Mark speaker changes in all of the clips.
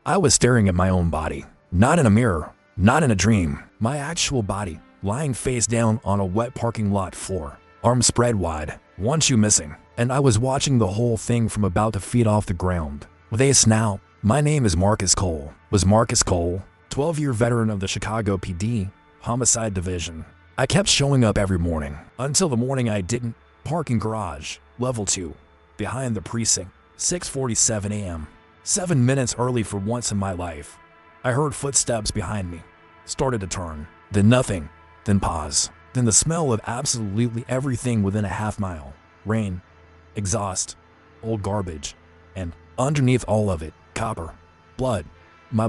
Speaker 1: I was staring at my own body. Not in a mirror, not in a dream. My actual body, lying face down on a wet parking lot floor. Arms spread wide, one shoe missing. And I was watching the whole thing from about 2 feet off the ground. With a snout. My name is Marcus Cole. Was Marcus Cole, 12-year veteran of the Chicago PD, Homicide Division. I kept showing up every morning, until the morning I didn't. Parking garage, level 2, behind the precinct, 6:47 a.m. 7 minutes early for once in my life. I heard footsteps behind me, started to turn, then nothing, then pause, then the smell of absolutely everything within a half mile. Rain, exhaust, old garbage, and underneath all of it, copper, blood. My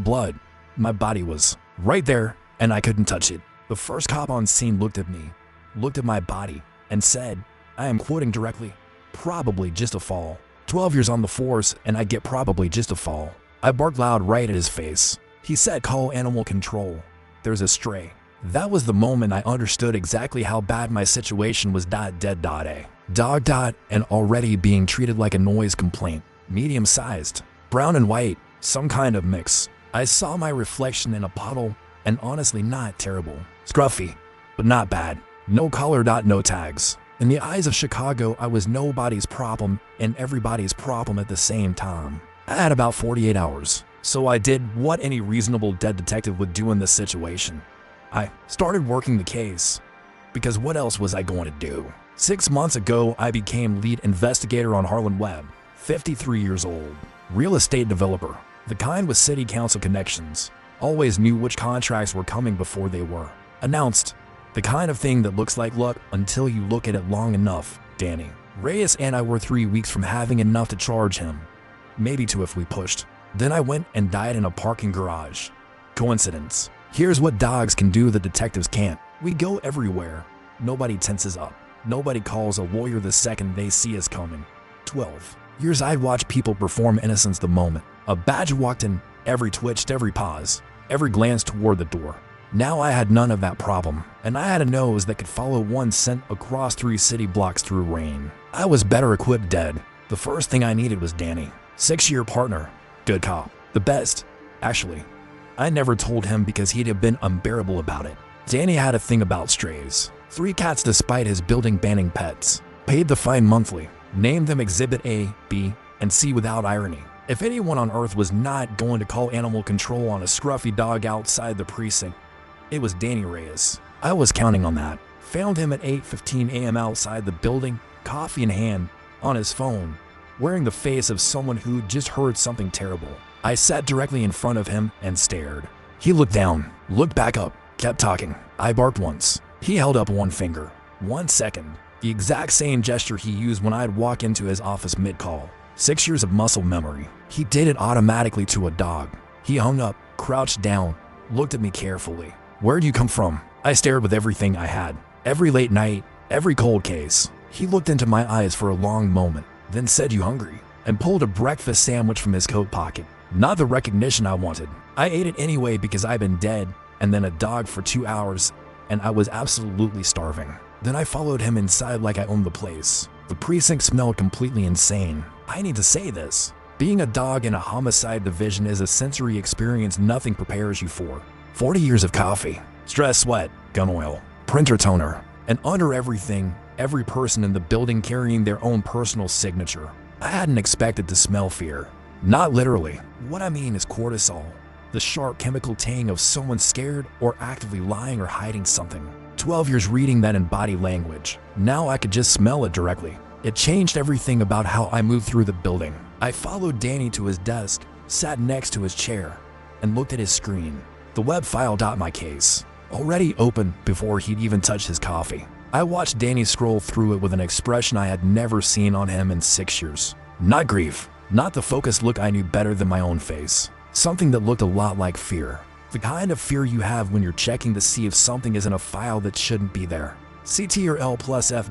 Speaker 1: body was right there, and I couldn't touch it. The first cop on scene looked at me, looked at my body, and said, I am quoting directly, probably just a fall. 12 years on the force, and I get probably just a fall. I barked loud right at his face. He said, call animal control. There's a stray. That was the moment I understood exactly how bad my situation was. Dead. A dog. And already being treated like a noise complaint. Medium-sized, brown and white, some kind of mix. I saw my reflection in a puddle, and honestly not terrible. Scruffy, but not bad. No collar. No tags. In the eyes of Chicago, I was nobody's problem and everybody's problem at the same time. I had about 48 hours, so I did what any reasonable dead detective would do in this situation. I started working the case, because what else was I going to do? 6 months ago, I became lead investigator on Harlan Webb, 53 years old, real estate developer, the kind with city council connections, always knew which contracts were coming before they were announced. The kind of thing that looks like luck until you look at it long enough. Danny Reyes and I were 3 weeks from having enough to charge him. Maybe 2 if we pushed. Then I went and died in a parking garage. Coincidence. Here's what dogs can do that detectives can't. We go everywhere. Nobody tenses up. Nobody calls a lawyer the second they see us coming. 12 years I'd watch people perform innocence the moment a badge walked in, every twitched, every pause, every glance toward the door. Now I had none of that problem, and I had a nose that could follow one scent across 3 city blocks through rain. I was better equipped dead. The first thing I needed was Danny, 6-year partner, good cop, the best, actually. I never told him because he'd have been unbearable about it. Danny had a thing about strays. 3 cats despite his building banning pets. Paid the fine monthly, named them Exhibit A, B, and C without irony. If anyone on earth was not going to call animal control on a scruffy dog outside the precinct, it was Danny Reyes. I was counting on that. Found him at 8:15 a.m. outside the building, coffee in hand, on his phone, wearing the face of someone who'd just heard something terrible. I sat directly in front of him and stared. He looked down, looked back up, kept talking. I barked once. He held up one finger. 1 second. The exact same gesture he used when I'd walk into his office mid-call. 6 years of muscle memory. He did it automatically to a dog. He hung up, crouched down, looked at me carefully. Where'd you come from? I stared with everything I had. Every late night, every cold case. He looked into my eyes for a long moment, then said, you hungry? And pulled a breakfast sandwich from his coat pocket. Not the recognition I wanted. I ate it anyway because I'd been dead and then a dog for 2 hours, and I was absolutely starving. Then I followed him inside like I owned the place. The precinct smelled completely insane. I need to say this. Being a dog in a homicide division is a sensory experience nothing prepares you for. 40 years of coffee, stress sweat, gun oil, printer toner, and under everything, every person in the building carrying their own personal signature. I hadn't expected to smell fear. Not literally. What I mean is cortisol, the sharp chemical tang of someone scared or actively lying or hiding something. 12 years reading that in body language. Now I could just smell it directly. It changed everything about how I moved through the building. I followed Danny to his desk, sat next to his chair, and looked at his screen. The web file. My case, already open before he'd even touched his coffee. I watched Danny scroll through it with an expression I had never seen on him in 6 years. Not grief, not the focused look I knew better than my own face. Something that looked a lot like fear. The kind of fear you have when you're checking to see if something is in a file that shouldn't be there. CT or L+F.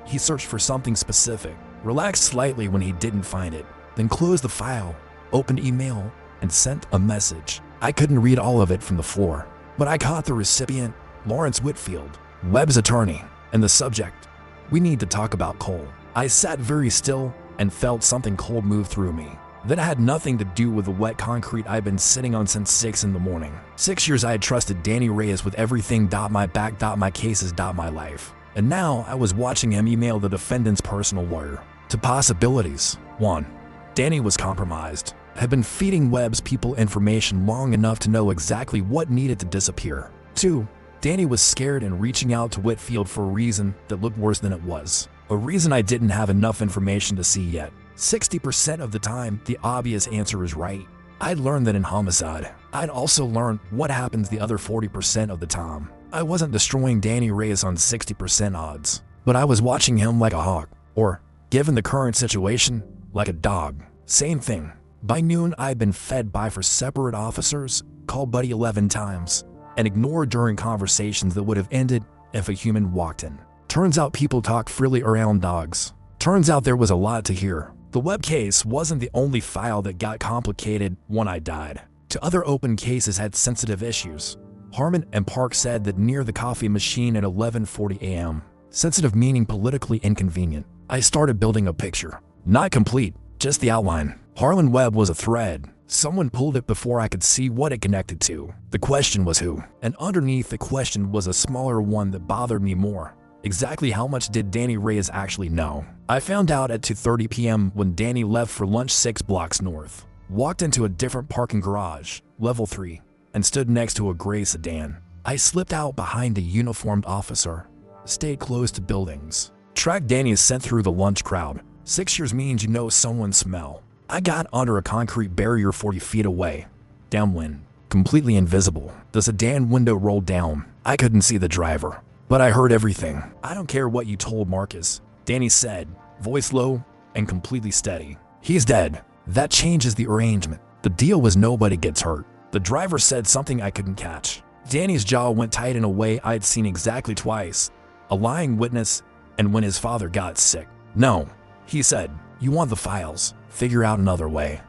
Speaker 1: He searched for something specific, relaxed slightly when he didn't find it, then closed the file, opened email, and sent a message. I couldn't read all of it from the floor, but I caught the recipient, Lawrence Whitfield, Webb's attorney, and the subject. We need to talk about Cole. I sat very still and felt something cold move through me. That had nothing to do with the wet concrete I'd been sitting on since 6 in the morning. 6 years I had trusted Danny Reyes with everything, my back, my cases, my life. And now I was watching him email the defendant's personal lawyer. To possibilities. 1. Danny was compromised, had been feeding Webb's people information long enough to know exactly what needed to disappear. 2. Danny was scared and reaching out to Whitfield for a reason that looked worse than it was. A reason I didn't have enough information to see yet. 60% of the time, the obvious answer is right. I'd learned that in homicide. I'd also learned what happens the other 40% of the time. I wasn't destroying Danny Reyes on 60% odds, but I was watching him like a hawk, or, given the current situation, like a dog. Same thing. By noon, I'd been fed by 4 separate officers, called Buddy 11 times, and ignored during conversations that would have ended if a human walked in. Turns out people talk freely around dogs. Turns out there was a lot to hear. The Webb case wasn't the only file that got complicated when I died. 2 other open cases had sensitive issues. Harmon and Park said that near the coffee machine at 11:40 a.m. Sensitive meaning politically inconvenient. I started building a picture. Not complete, just the outline. Harlan Webb was a thread. Someone pulled it before I could see what it connected to. The question was who? And underneath the question was a smaller one that bothered me more. Exactly how much did Danny Reyes actually know? I found out at 2:30 p.m. when Danny left for lunch 6 blocks north, walked into a different parking garage, level 3, and stood next to a gray sedan. I slipped out behind a uniformed officer, stayed close to buildings. Tracked Danny is sent through the lunch crowd. 6 years means you know someone's smell. I got under a concrete barrier 40 feet away, downwind, completely invisible. The sedan window rolled down. I couldn't see the driver, but I heard everything. I don't care what you told Marcus, Danny said, voice low and completely steady. He's dead. That changes the arrangement. The deal was nobody gets hurt. The driver said something I couldn't catch. Danny's jaw went tight in a way I'd seen exactly twice. A lying witness, and when his father got sick. No, he said, you want the files. Figure out another way.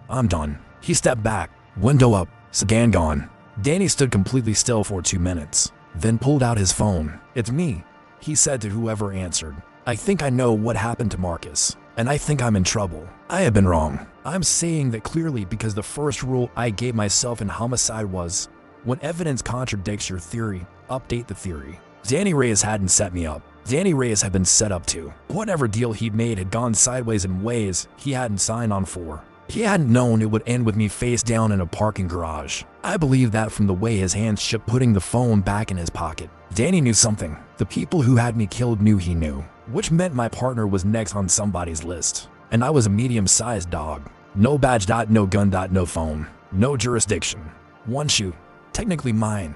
Speaker 1: I'm done. He stepped back, window up, sedan gone. Danny stood completely still for 2 minutes, then pulled out his phone. It's me, he said to whoever answered. I think I know what happened to Marcus, and I think I'm in trouble. I have been wrong. I'm saying that clearly because the first rule I gave myself in homicide was, when evidence contradicts your theory, update the theory. Danny Reyes hadn't set me up. Danny Reyes had been set up to. Whatever deal he'd made had gone sideways in ways he hadn't signed on for. He hadn't known it would end with me face down in a parking garage. I believe that from the way his hands shook putting the phone back in his pocket. Danny knew something. The people who had me killed knew he knew, which meant my partner was next on somebody's list. And I was a medium-sized dog. No badge, no gun, no phone. No jurisdiction. 1 shoe, technically mine,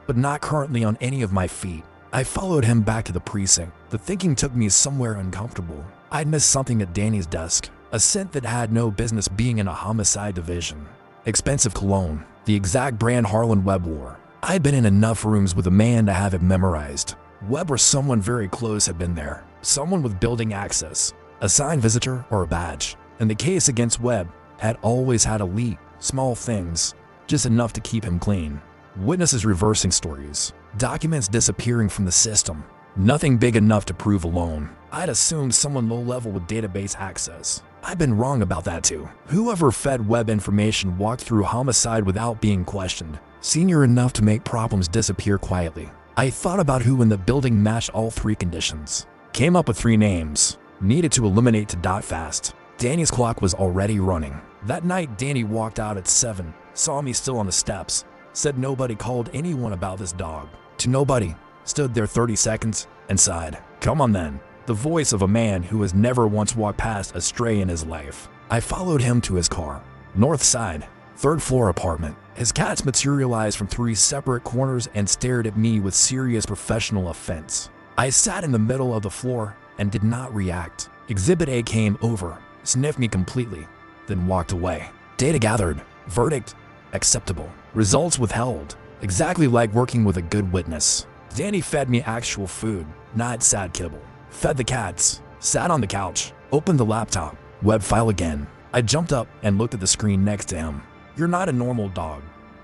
Speaker 1: but not currently on any of my feet. I followed him back to the precinct. The thinking took me somewhere uncomfortable. I'd missed something at Danny's desk, a scent that had no business being in a homicide division. Expensive cologne, the exact brand Harlan Webb wore. I'd been in enough rooms with a man to have it memorized. Webb or someone very close had been there, someone with building access, a signed visitor or a badge. And the case against Webb had always had elite, small things, just enough to keep him clean. Witnesses reversing stories, documents disappearing from the system, nothing big enough to prove alone. I'd assumed someone low-level with database access. I'd been wrong about that too. Whoever fed Webb information walked through homicide without being questioned, senior enough to make problems disappear quietly. I thought about who in the building matched all 3 conditions. Came up with 3 names. Needed to eliminate to dot fast. Danny's clock was already running. That night Danny walked out at 7, saw me still on the steps, said nobody called anyone about this dog. To nobody, stood there 30 seconds and sighed. Come on then. The voice of a man who has never once walked past a stray in his life. I followed him to his car. North side, 3rd floor apartment. His cats materialized from 3 separate corners and stared at me with serious professional offense. I sat in the middle of the floor and did not react. Exhibit A came over, sniffed me completely, then walked away. Data gathered. Verdict, acceptable. Results withheld. Exactly like working with a good witness. Danny fed me actual food, not sad kibble. Fed the cats, sat on the couch, opened the laptop, web file again. I jumped up and looked at the screen next to him. You're not a normal dog,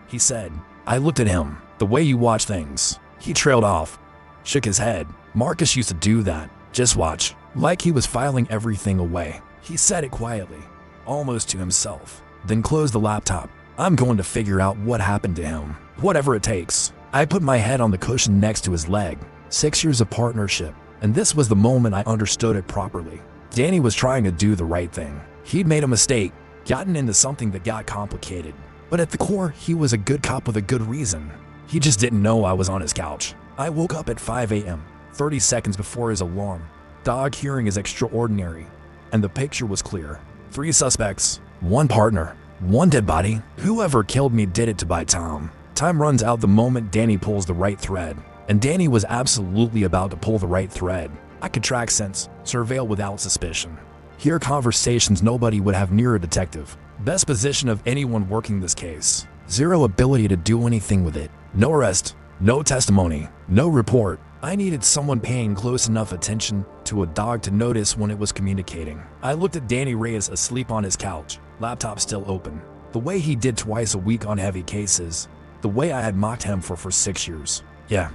Speaker 1: he said. I looked at him, the way you watch things. He trailed off, shook his head. Marcus used to do that. Just watch. Like he was filing everything away. He said it quietly, almost to himself, then closed the laptop. I'm going to figure out what happened to him, whatever it takes. I put my head on the cushion next to his leg. 6 years of partnership, and this was the moment I understood it properly. Danny was trying to do the right thing. He'd made a mistake, gotten into something that got complicated. But at the core, he was a good cop with a good reason. He just didn't know I was on his couch. I woke up at 5 a.m., 30 seconds before his alarm. Dog hearing is extraordinary, and the picture was clear. 3 suspects, 1 partner, 1 dead body. Whoever killed me did it to buy time. Time runs out the moment Danny pulls the right thread, and Danny was absolutely about to pull the right thread. I could track sense, surveil without suspicion. Hear conversations nobody would have near a detective. Best position of anyone working this case. Zero ability to do anything with it. No arrest, no testimony, no report. I needed someone paying close enough attention to a dog to notice when it was communicating. I looked at Danny Reyes asleep on his couch, laptop still open. The way he did twice a week on heavy cases. The way I had mocked him for 6 years. Yeah,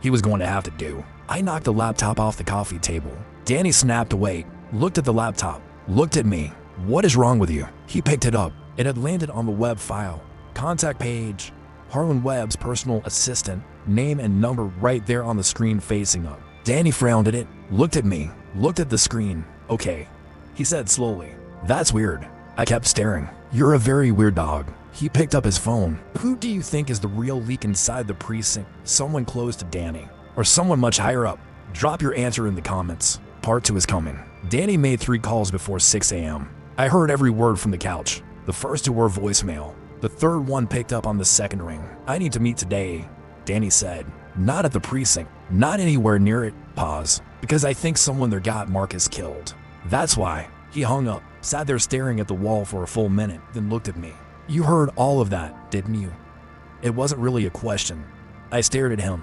Speaker 1: he was going to have to do. I knocked the laptop off the coffee table. Danny snapped awake, looked at the laptop, looked at me. What is wrong with you? He picked it up. It had landed on the web file. Contact page. Harlan Webb's personal assistant. Name and number right there on the screen facing up. Danny frowned at it, looked at me, looked at the screen. Okay, he said slowly. That's weird. I kept staring. You're a very weird dog. He picked up his phone. Who do you think is the real leak inside the precinct? Someone close to Danny, or someone much higher up? Drop your answer in the comments. Part 2 is coming. Danny made 3 calls before 6 a.m. I heard every word from the couch. The first 2 were voicemail. The third one picked up on the second ring. I need to meet today, Danny said. Not at the precinct. Not anywhere near it. Pause. Because I think someone there got Marcus killed. That's why. He hung up, sat there staring at the wall for a full minute, then looked at me. You heard all of that, didn't you? It wasn't really a question. I stared at him.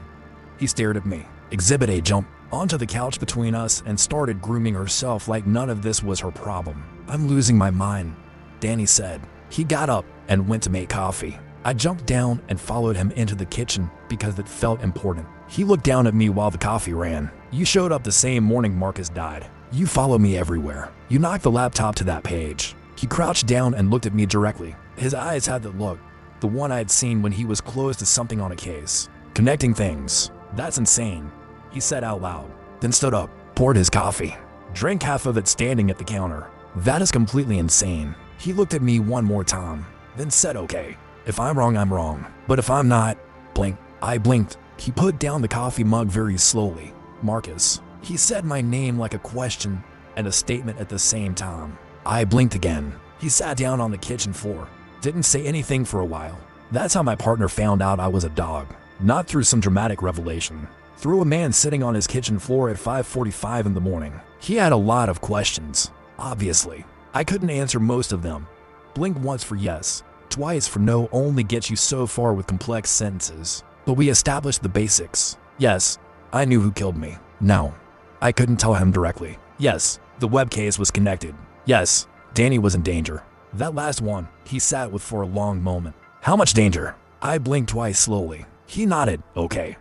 Speaker 1: He stared at me. Exhibit A jumped onto the couch between us and started grooming herself like none of this was her problem. I'm losing my mind, Danny said. He got up and went to make coffee. I jumped down and followed him into the kitchen because it felt important. He looked down at me while the coffee ran. You showed up the same morning Marcus died. You follow me everywhere. You knocked the laptop to that page. He crouched down and looked at me directly. His eyes had the look, the one I had seen when he was close to something on a case. Connecting things. That's insane, he said out loud, then stood up, poured his coffee, drank half of it standing at the counter. That is completely insane. He looked at me one more time, then said, okay, if I'm wrong, I'm wrong. But if I'm not, blink. I blinked. He put down the coffee mug very slowly. Marcus. He said my name like a question and a statement at the same time. I blinked again. He sat down on the kitchen floor. Didn't say anything for a while. That's how my partner found out I was a dog. Not through some dramatic revelation. Through a man sitting on his kitchen floor at 5:45 in the morning. He had a lot of questions, obviously. I couldn't answer most of them. Blink once for yes, twice for no only gets you so far with complex sentences. But we established the basics. Yes, I knew who killed me. No, I couldn't tell him directly. Yes, the web case was connected. Yes, Danny was in danger. That last one, he sat with for a long moment. How much danger? I blinked twice slowly. He nodded. Okay.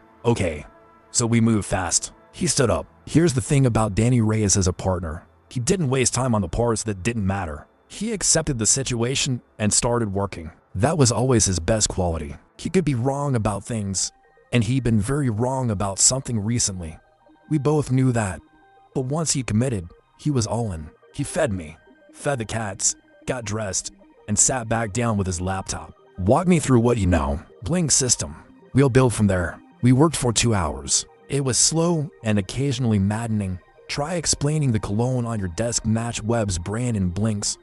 Speaker 1: So we moved fast. He stood up. Here's the thing about Danny Reyes as a partner. He didn't waste time on the parts that didn't matter. He accepted the situation and started working. That was always his best quality. He could be wrong about things, and he'd been very wrong about something recently. We both knew that. But once he committed, he was all in. He fed me, fed the cats, got dressed, and sat back down with his laptop. Walk me through what you know. Blink system. We'll build from there. We worked for 2 hours. It was slow and occasionally maddening. Try explaining the cologne on your desk matched Webb's brand in Blink's.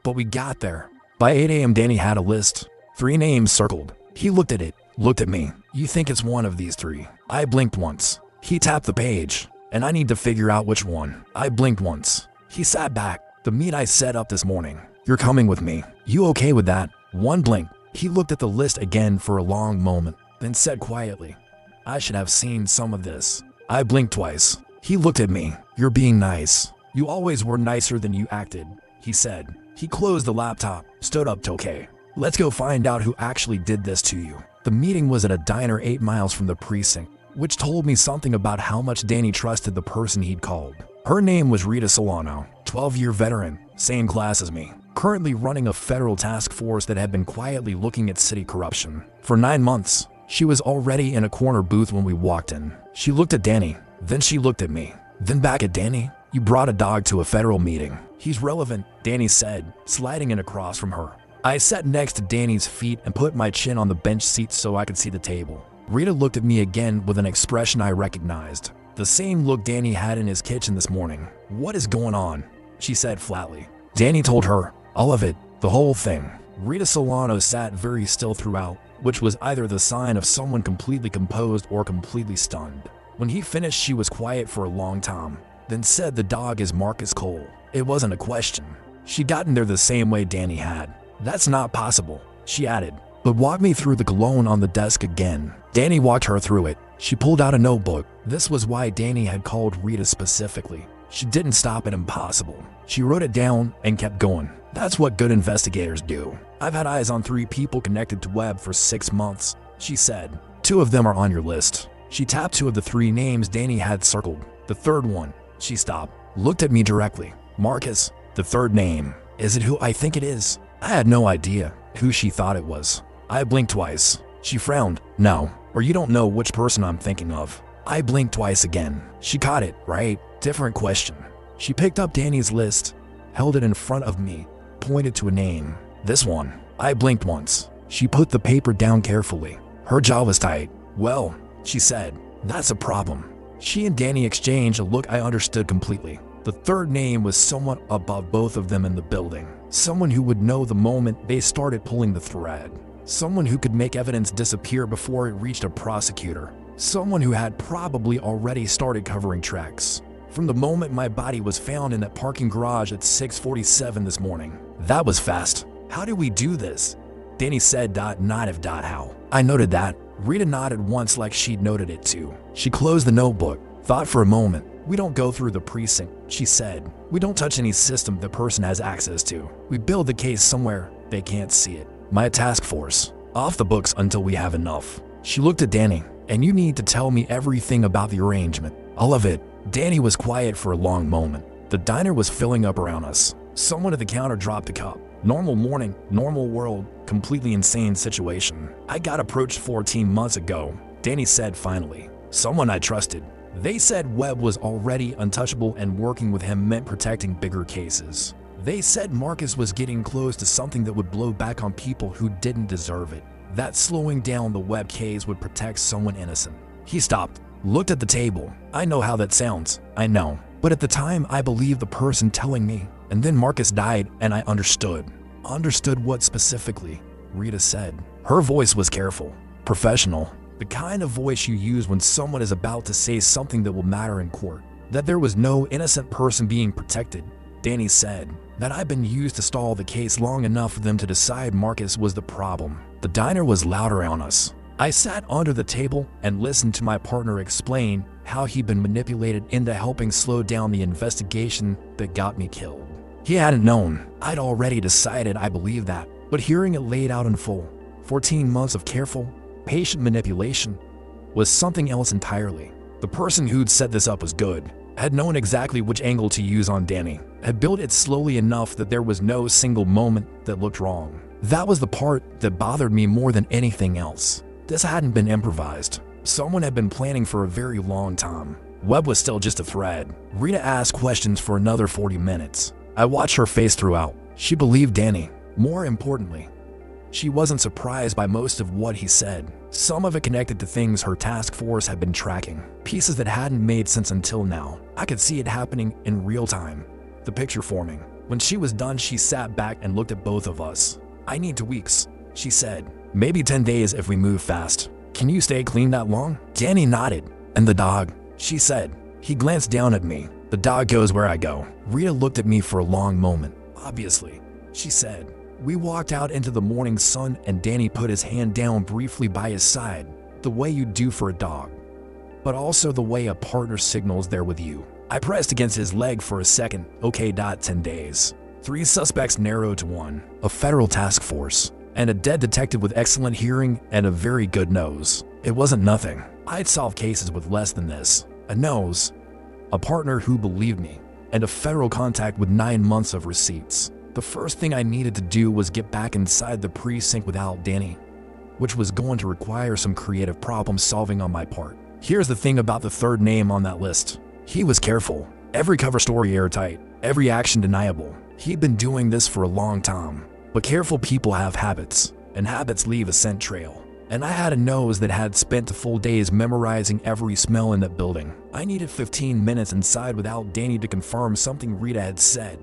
Speaker 1: But we got there. By 8 a.m. Danny had a list. 3 names circled. He looked at it, looked at me. You think it's one of these 3. I blinked once. He tapped the page, and I need to figure out which one. I blinked once. He sat back. The meet I set up this morning. You're coming with me. You okay with that? 1 blink. He looked at the list again for a long moment, then said quietly, I should have seen some of this. I blinked twice. He looked at me. You're being nice. You always were nicer than you acted, he said. He closed the laptop, stood up. Okay, let's go find out who actually did this to you. The meeting was at a diner 8 miles from the precinct, which told me something about how much Danny trusted the person he'd called. Her name was Rita Solano, 12-year veteran, same class as me. currently running a federal task force that had been quietly looking at city corruption. For 9 months, she was already in a corner booth when we walked in. She looked at Danny, then she looked at me, then back at Danny. "You brought a dog to a federal meeting. He's relevant," Danny said, sliding in across from her. I sat next to Danny's feet and put my chin on the bench seat so I could see the table. Rita looked at me again with an expression I recognized. The same look Danny had in his kitchen this morning. "What is going on?" she said flatly. Danny told her, "All of it, the whole thing." Rita Solano sat very still throughout, which was either the sign of someone completely composed or completely stunned. When he finished, she was quiet for a long time, then said, "The dog is Marcus Cole." It wasn't a question. She'd gotten there the same way Danny had. "That's not possible," she added, but walked me through the cologne on the desk again. Danny walked her through it. She pulled out a notebook. This was why Danny had called Rita specifically. She didn't stop at impossible. She wrote it down and kept going. "That's what good investigators do. I've had eyes on 3 people connected to Webb for 6 months," she said. "2 of them are on your list." She tapped 2 of the 3 names Danny had circled. "The third one," she stopped, looked at me directly. "Marcus, the third name. Is it who I think it is?" I had no idea who she thought it was. I blinked twice. She frowned. "No, or you don't know which person I'm thinking of." I blinked twice again. She caught it, right? Different question. She picked up Danny's list, held it in front of me, pointed to a name. "This one." I blinked once. She put the paper down carefully. Her jaw was tight. "Well," she said, "that's a problem." She and Danny exchanged a look I understood completely. The third name was someone above both of them in the building. Someone who would know the moment they started pulling the thread. Someone who could make evidence disappear before it reached a prosecutor. Someone who had probably already started covering tracks. From the moment my body was found in that parking garage at 6:47 this morning. That was fast. "How do we do this?" Danny said. "Not if. How?" I noted that. Rita nodded once like she'd noted it too. She closed the notebook, thought for a moment. "We don't go through the precinct," she said. "We don't touch any system the person has access to. We build the case somewhere they can't see it. My task force. Off the books until we have enough." She looked at Danny. "And you need to tell me everything about the arrangement. All of it." Danny was quiet for a long moment. The diner was filling up around us. Someone at the counter dropped a cup. Normal morning, normal world, completely insane situation. "I got approached 14 months ago," Danny said finally. "Someone I trusted. They said Webb was already untouchable and working with him meant protecting bigger cases. They said Marcus was getting close to something that would blow back on people who didn't deserve it. That slowing down the Webb case would protect someone innocent." He stopped, looked at the table. "I know how that sounds. I know. But at the time I believed the person telling me. And then Marcus died and I understood." "Understood what specifically?" Rita said. Her voice was careful, professional. The kind of voice you use when someone is about to say something that will matter in court. "That there was no innocent person being protected," Danny said. "That I've been used to stall the case long enough for them to decide Marcus was the problem." The diner was loud around us. I sat under the table and listened to my partner explain how he'd been manipulated into helping slow down the investigation that got me killed. He hadn't known. I'd already decided I believed that, but hearing it laid out in full, 14 months of careful, patient manipulation, was something else entirely. The person who'd set this up was good, had known exactly which angle to use on Danny, had built it slowly enough that there was no single moment that looked wrong. That was the part that bothered me more than anything else. This hadn't been improvised. Someone had been planning for a very long time. Webb was still just a thread. Rita asked questions for another 40 minutes. I watched her face throughout. She believed Danny. More importantly, she wasn't surprised by most of what he said. Some of it connected to things her task force had been tracking. Pieces that hadn't made sense until now. I could see it happening in real time. The picture forming. When she was done, she sat back and looked at both of us. "I need 2 weeks, she said. "Maybe 10 days if we move fast. Can you stay clean that long?" Danny nodded. "And the dog?" she said. He glanced down at me. "The dog goes where I go." Rita looked at me for a long moment. "Obviously," she said. We walked out into the morning sun and Danny put his hand down briefly by his side, the way you do for a dog, but also the way a partner signals they're with you. I pressed against his leg for a second. "Okay. 10 days. 3 suspects narrowed to 1, a federal task force, and a dead detective with excellent hearing and a very good nose. It wasn't nothing. I'd solved cases with less than this. A nose, a partner who believed me, and a federal contact with 9 months of receipts. The first thing I needed to do was get back inside the precinct without Danny, which was going to require some creative problem solving on my part. Here's the thing about the third name on that list. He was careful. Every cover story airtight, every action deniable. He'd been doing this for a long time. But careful people have habits, and habits leave a scent trail. And I had a nose that had spent full days memorizing every smell in that building. I needed 15 minutes inside without Danny to confirm something Rita had said.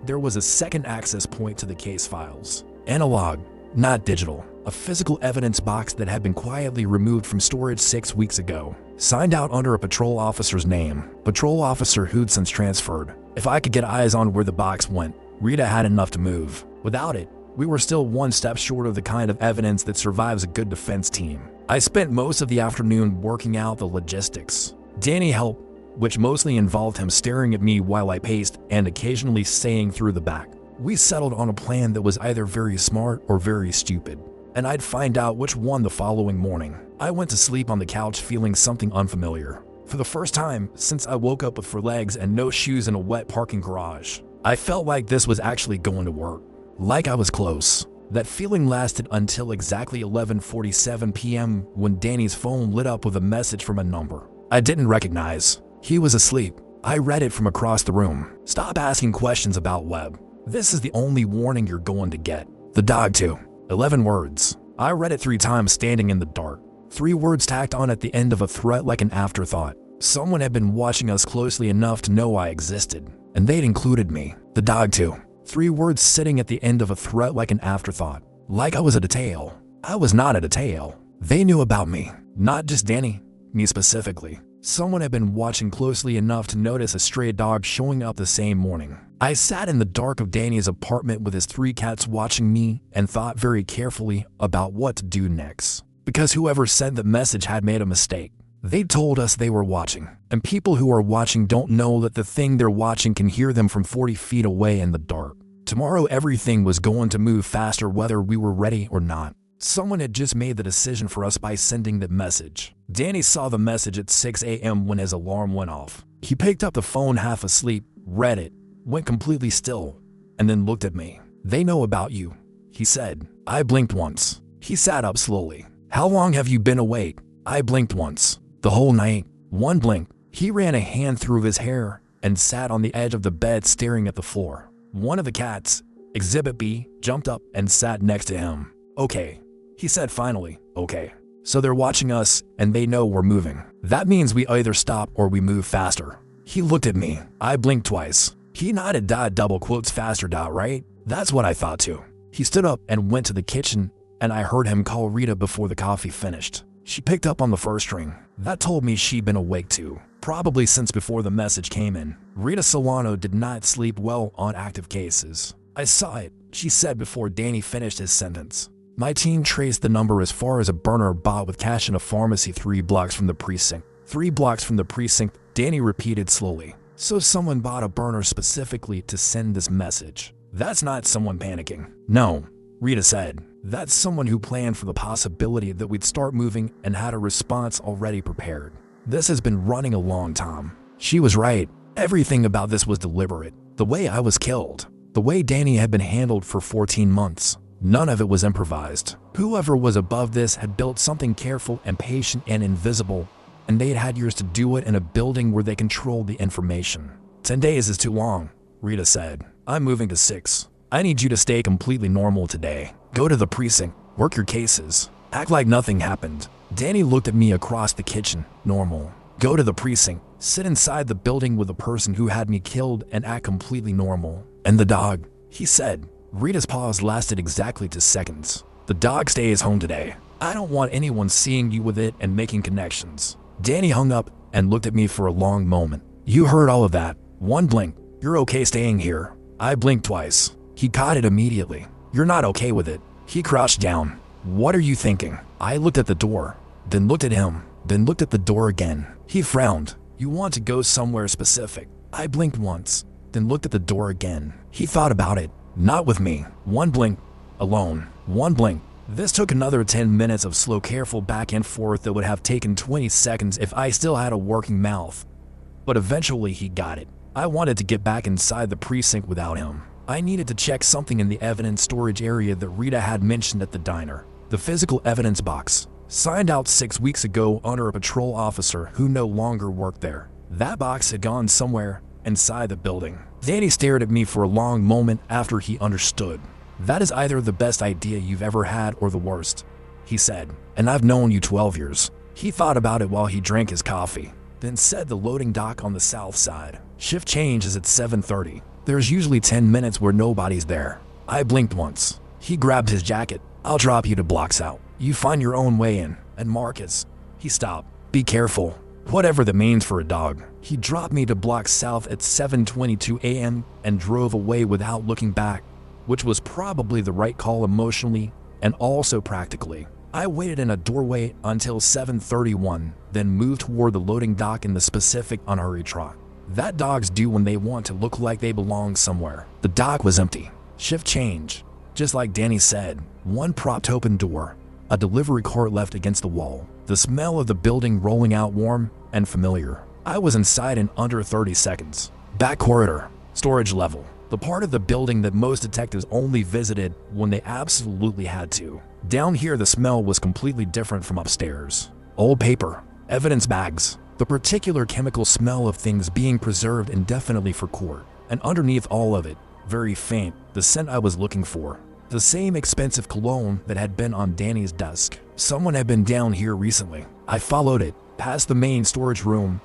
Speaker 1: There was a second access point to the case files. Analog, not digital. A physical evidence box that had been quietly removed from storage 6 weeks ago. Signed out under a patrol officer's name. Patrol officer who'd since transferred. If I could get eyes on where the box went, Rita had enough to move. Without it, we were still one step short of the kind of evidence that survives a good defense team. I spent most of the afternoon working out the logistics. Danny helped, which mostly involved him staring at me while I paced and occasionally saying through the back. We settled on a plan that was either very smart or very stupid, and I'd find out which one the following morning. I went to sleep on the couch feeling something unfamiliar. For the first time since I woke up with four legs and no shoes in a wet parking garage. I felt like this was actually going to work. Like I was close. That feeling lasted until exactly 11:47 p.m. when Danny's phone lit up with a message from a number I didn't recognize. He was asleep. I read it from across the room. Stop asking questions about Webb. This is the only warning you're going to get. The dog too. 11 words. I read it 3 times standing in the dark. 3 words tacked on at the end of a threat like an afterthought. Someone had been watching us closely enough to know I existed, and they'd included me. The dog too. 3 words sitting at the end of a threat like an afterthought. Like I was a detail. I was not a detail. They knew about me. Not just Danny. Me specifically. Someone had been watching closely enough to notice a stray dog showing up the same morning. I sat in the dark of Danny's apartment with his 3 cats watching me and thought very carefully about what to do next. Because whoever sent the message had made a mistake. They told us they were watching, and people who are watching don't know that the thing they're watching can hear them from 40 feet away in the dark. Tomorrow everything was going to move faster whether we were ready or not. Someone had just made the decision for us by sending the message. Danny saw the message at 6 a.m. when his alarm went off. He picked up the phone half asleep, read it, went completely still, and then looked at me. They know about you, he said. I blinked once. He sat up slowly. How long have you been awake? I blinked once. The whole night. One blink. He ran a hand through his hair and sat on the edge of the bed staring at the floor. One of the cats, Exhibit B, jumped up and sat next to him. Okay, he said finally. Okay. So they're watching us and they know we're moving. That means we either stop or we move faster. He looked at me. I blinked twice. He nodded. Double quotes faster. Right? That's what I thought too. He stood up and went to the kitchen and I heard him call Rita before the coffee finished. She picked up on the first ring. That told me she'd been awake too, probably since before the message came in. Rita Solano did not sleep well on active cases. I saw it, she said before Danny finished his sentence. My team traced the number as far as a burner bought with cash in a pharmacy 3 blocks from the precinct. 3 blocks from the precinct, Danny repeated slowly. So someone bought a burner specifically to send this message. That's not someone panicking. No, Rita said. That's someone who planned for the possibility that we'd start moving and had a response already prepared. This has been running a long time. She was right. Everything about this was deliberate. The way I was killed. The way Danny had been handled for 14 months. None of it was improvised. Whoever was above this had built something careful and patient and invisible, and they'd had years to do it in a building where they controlled the information. 10 days is too long, Rita said. I'm moving to 6. I need you to stay completely normal today. Go to the precinct, work your cases, act like nothing happened. Danny looked at me across the kitchen. Normal. Go to the precinct, sit inside the building with the person who had me killed and act completely normal. And the dog, he said. Rita's pause lasted exactly 2 seconds. The dog stays home today. I don't want anyone seeing you with it and making connections. Danny hung up and looked at me for a long moment. You heard all of that. One blink. You're okay staying here. I blinked twice. He caught it immediately. You're not okay with it. He crouched down. What are you thinking? I looked at the door, then looked at him, then looked at the door again. He frowned. You want to go somewhere specific? I blinked once, then looked at the door again. He thought about it. Not with me. One blink. Alone. One blink. This took another 10 minutes of slow, careful back and forth that would have taken 20 seconds if I still had a working mouth. But eventually he got it. I wanted to get back inside the precinct without him. I needed to check something in the evidence storage area that Rita had mentioned at the diner. The physical evidence box, signed out 6 weeks ago under a patrol officer who no longer worked there. That box had gone somewhere inside the building. Danny stared at me for a long moment after he understood. "That is either the best idea you've ever had or the worst," he said, "and I've known you 12 years. He thought about it while he drank his coffee, then said the loading dock on the south side. Shift change is at 7:30. There's usually 10 minutes where nobody's there. I blinked once. He grabbed his jacket. "I'll drop you to blocks out. You find your own way in. And Marcus." He stopped. "Be careful." Whatever that means for a dog. He dropped me to blocks south at 7:22 a.m. and drove away without looking back, which was probably the right call emotionally and also practically. I waited in a doorway until 7:31, then moved toward the loading dock in the specific unhurried trot that dogs do when they want to look like they belong somewhere. The dock was empty. Shift change. Just like Danny said, one propped open door, a delivery cart left against the wall, the smell of the building rolling out warm and familiar. I was inside in under 30 seconds. Back corridor, storage level, the part of the building that most detectives only visited when they absolutely had to. Down here the smell was completely different from upstairs. Old paper, evidence bags, the particular chemical smell of things being preserved indefinitely for court. And underneath all of it, very faint, the scent I was looking for. The same expensive cologne that had been on Danny's desk. Someone had been down here recently. I followed it, past the main storage room,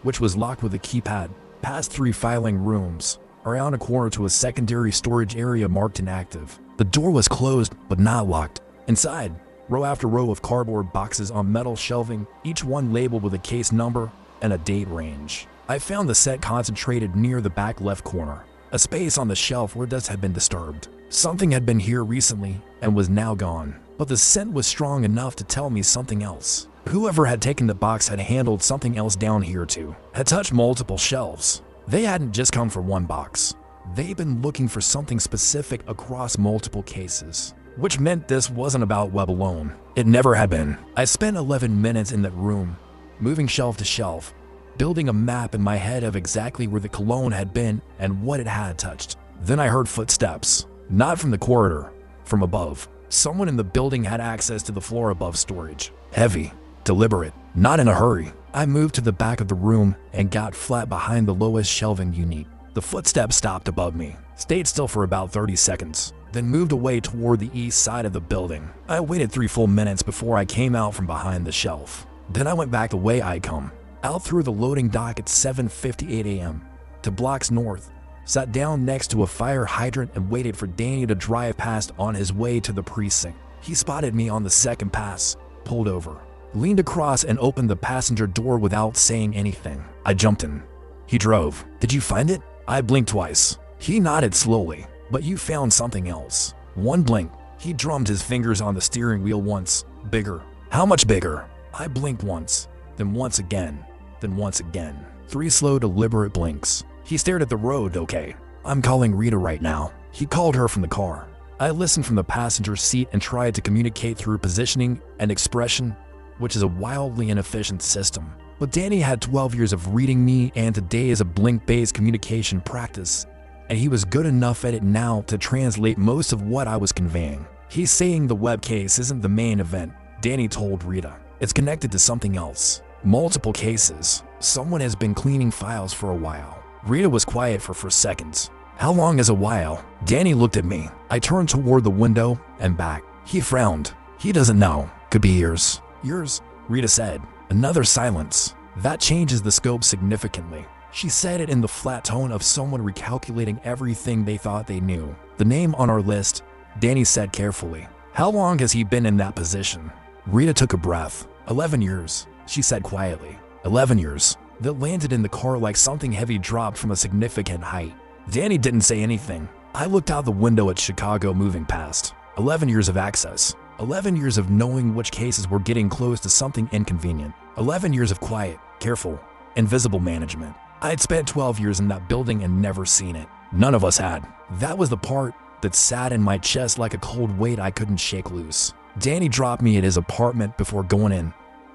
Speaker 1: which was locked with a keypad, past 3 filing rooms, around a corner to a secondary storage area marked inactive. The door was closed, but not locked. Inside, row after row of cardboard boxes on metal shelving, each one labeled with a case number and a date range. I found the set concentrated near the back left corner, a space on the shelf where dust had been disturbed. Something had been here recently and was now gone, but the scent was strong enough to tell me something else. Whoever had taken the box had handled something else down here too, had touched multiple shelves. They hadn't just come for one box. They'd been looking for something specific across multiple cases, which meant this wasn't about Webb alone. It never had been. I spent 11 minutes in that room, moving shelf to shelf, building a map in my head of exactly where the cologne had been and what it had touched. Then I heard footsteps, not from the corridor, from above. Someone in the building had access to the floor above storage. Heavy, deliberate, not in a hurry. I moved to the back of the room and got flat behind the lowest shelving unit. The footsteps stopped above me, stayed still for about 30 seconds, then moved away toward the east side of the building. I waited 3 full minutes before I came out from behind the shelf. Then I went back the way I'd come, out through the loading dock at 7:58 a.m. to blocks north, sat down next to a fire hydrant and waited for Danny to drive past on his way to the precinct. He spotted me on the second pass, pulled over, leaned across and opened the passenger door without saying anything. I jumped in. He drove. "Did you find it?" I blinked twice. He nodded slowly. "But you found something else." One blink. He drummed his fingers on the steering wheel once. "Bigger." "How much bigger?" I blinked once, then once again, then once again. 3 slow, deliberate blinks. He stared at the road. "Okay, I'm calling Rita right now." He called her from the car. I listened from the passenger seat and tried to communicate through positioning and expression, which is a wildly inefficient system. But Danny had 12 years of reading me, and today is a blink-based communication practice, and he was good enough at it now to translate most of what I was conveying. "He's saying the web case isn't the main event," Danny told Rita. "It's connected to something else. Multiple cases. Someone has been cleaning files for a while." Rita was quiet for seconds. "How long is a while?" Danny looked at me. I turned toward the window and back. He frowned. "He doesn't know. Could be years." "Years?" Rita said. Another silence. That changes the scope significantly. She said it in the flat tone of someone recalculating everything they thought they knew. "The name on our list," Danny said carefully. "How long has he been in that position?" Rita took a breath. 11 years, she said quietly. 11 years. That landed in the car like something heavy dropped from a significant height. Danny didn't say anything. I looked out the window at Chicago moving past. 11 years of access. 11 years of knowing which cases were getting close to something inconvenient. 11 years of quiet, careful, invisible management. I'd spent 12 years in that building and never seen it. None of us had. That was the part that sat in my chest like a cold weight I couldn't shake loose. Danny dropped me at his apartment before going in,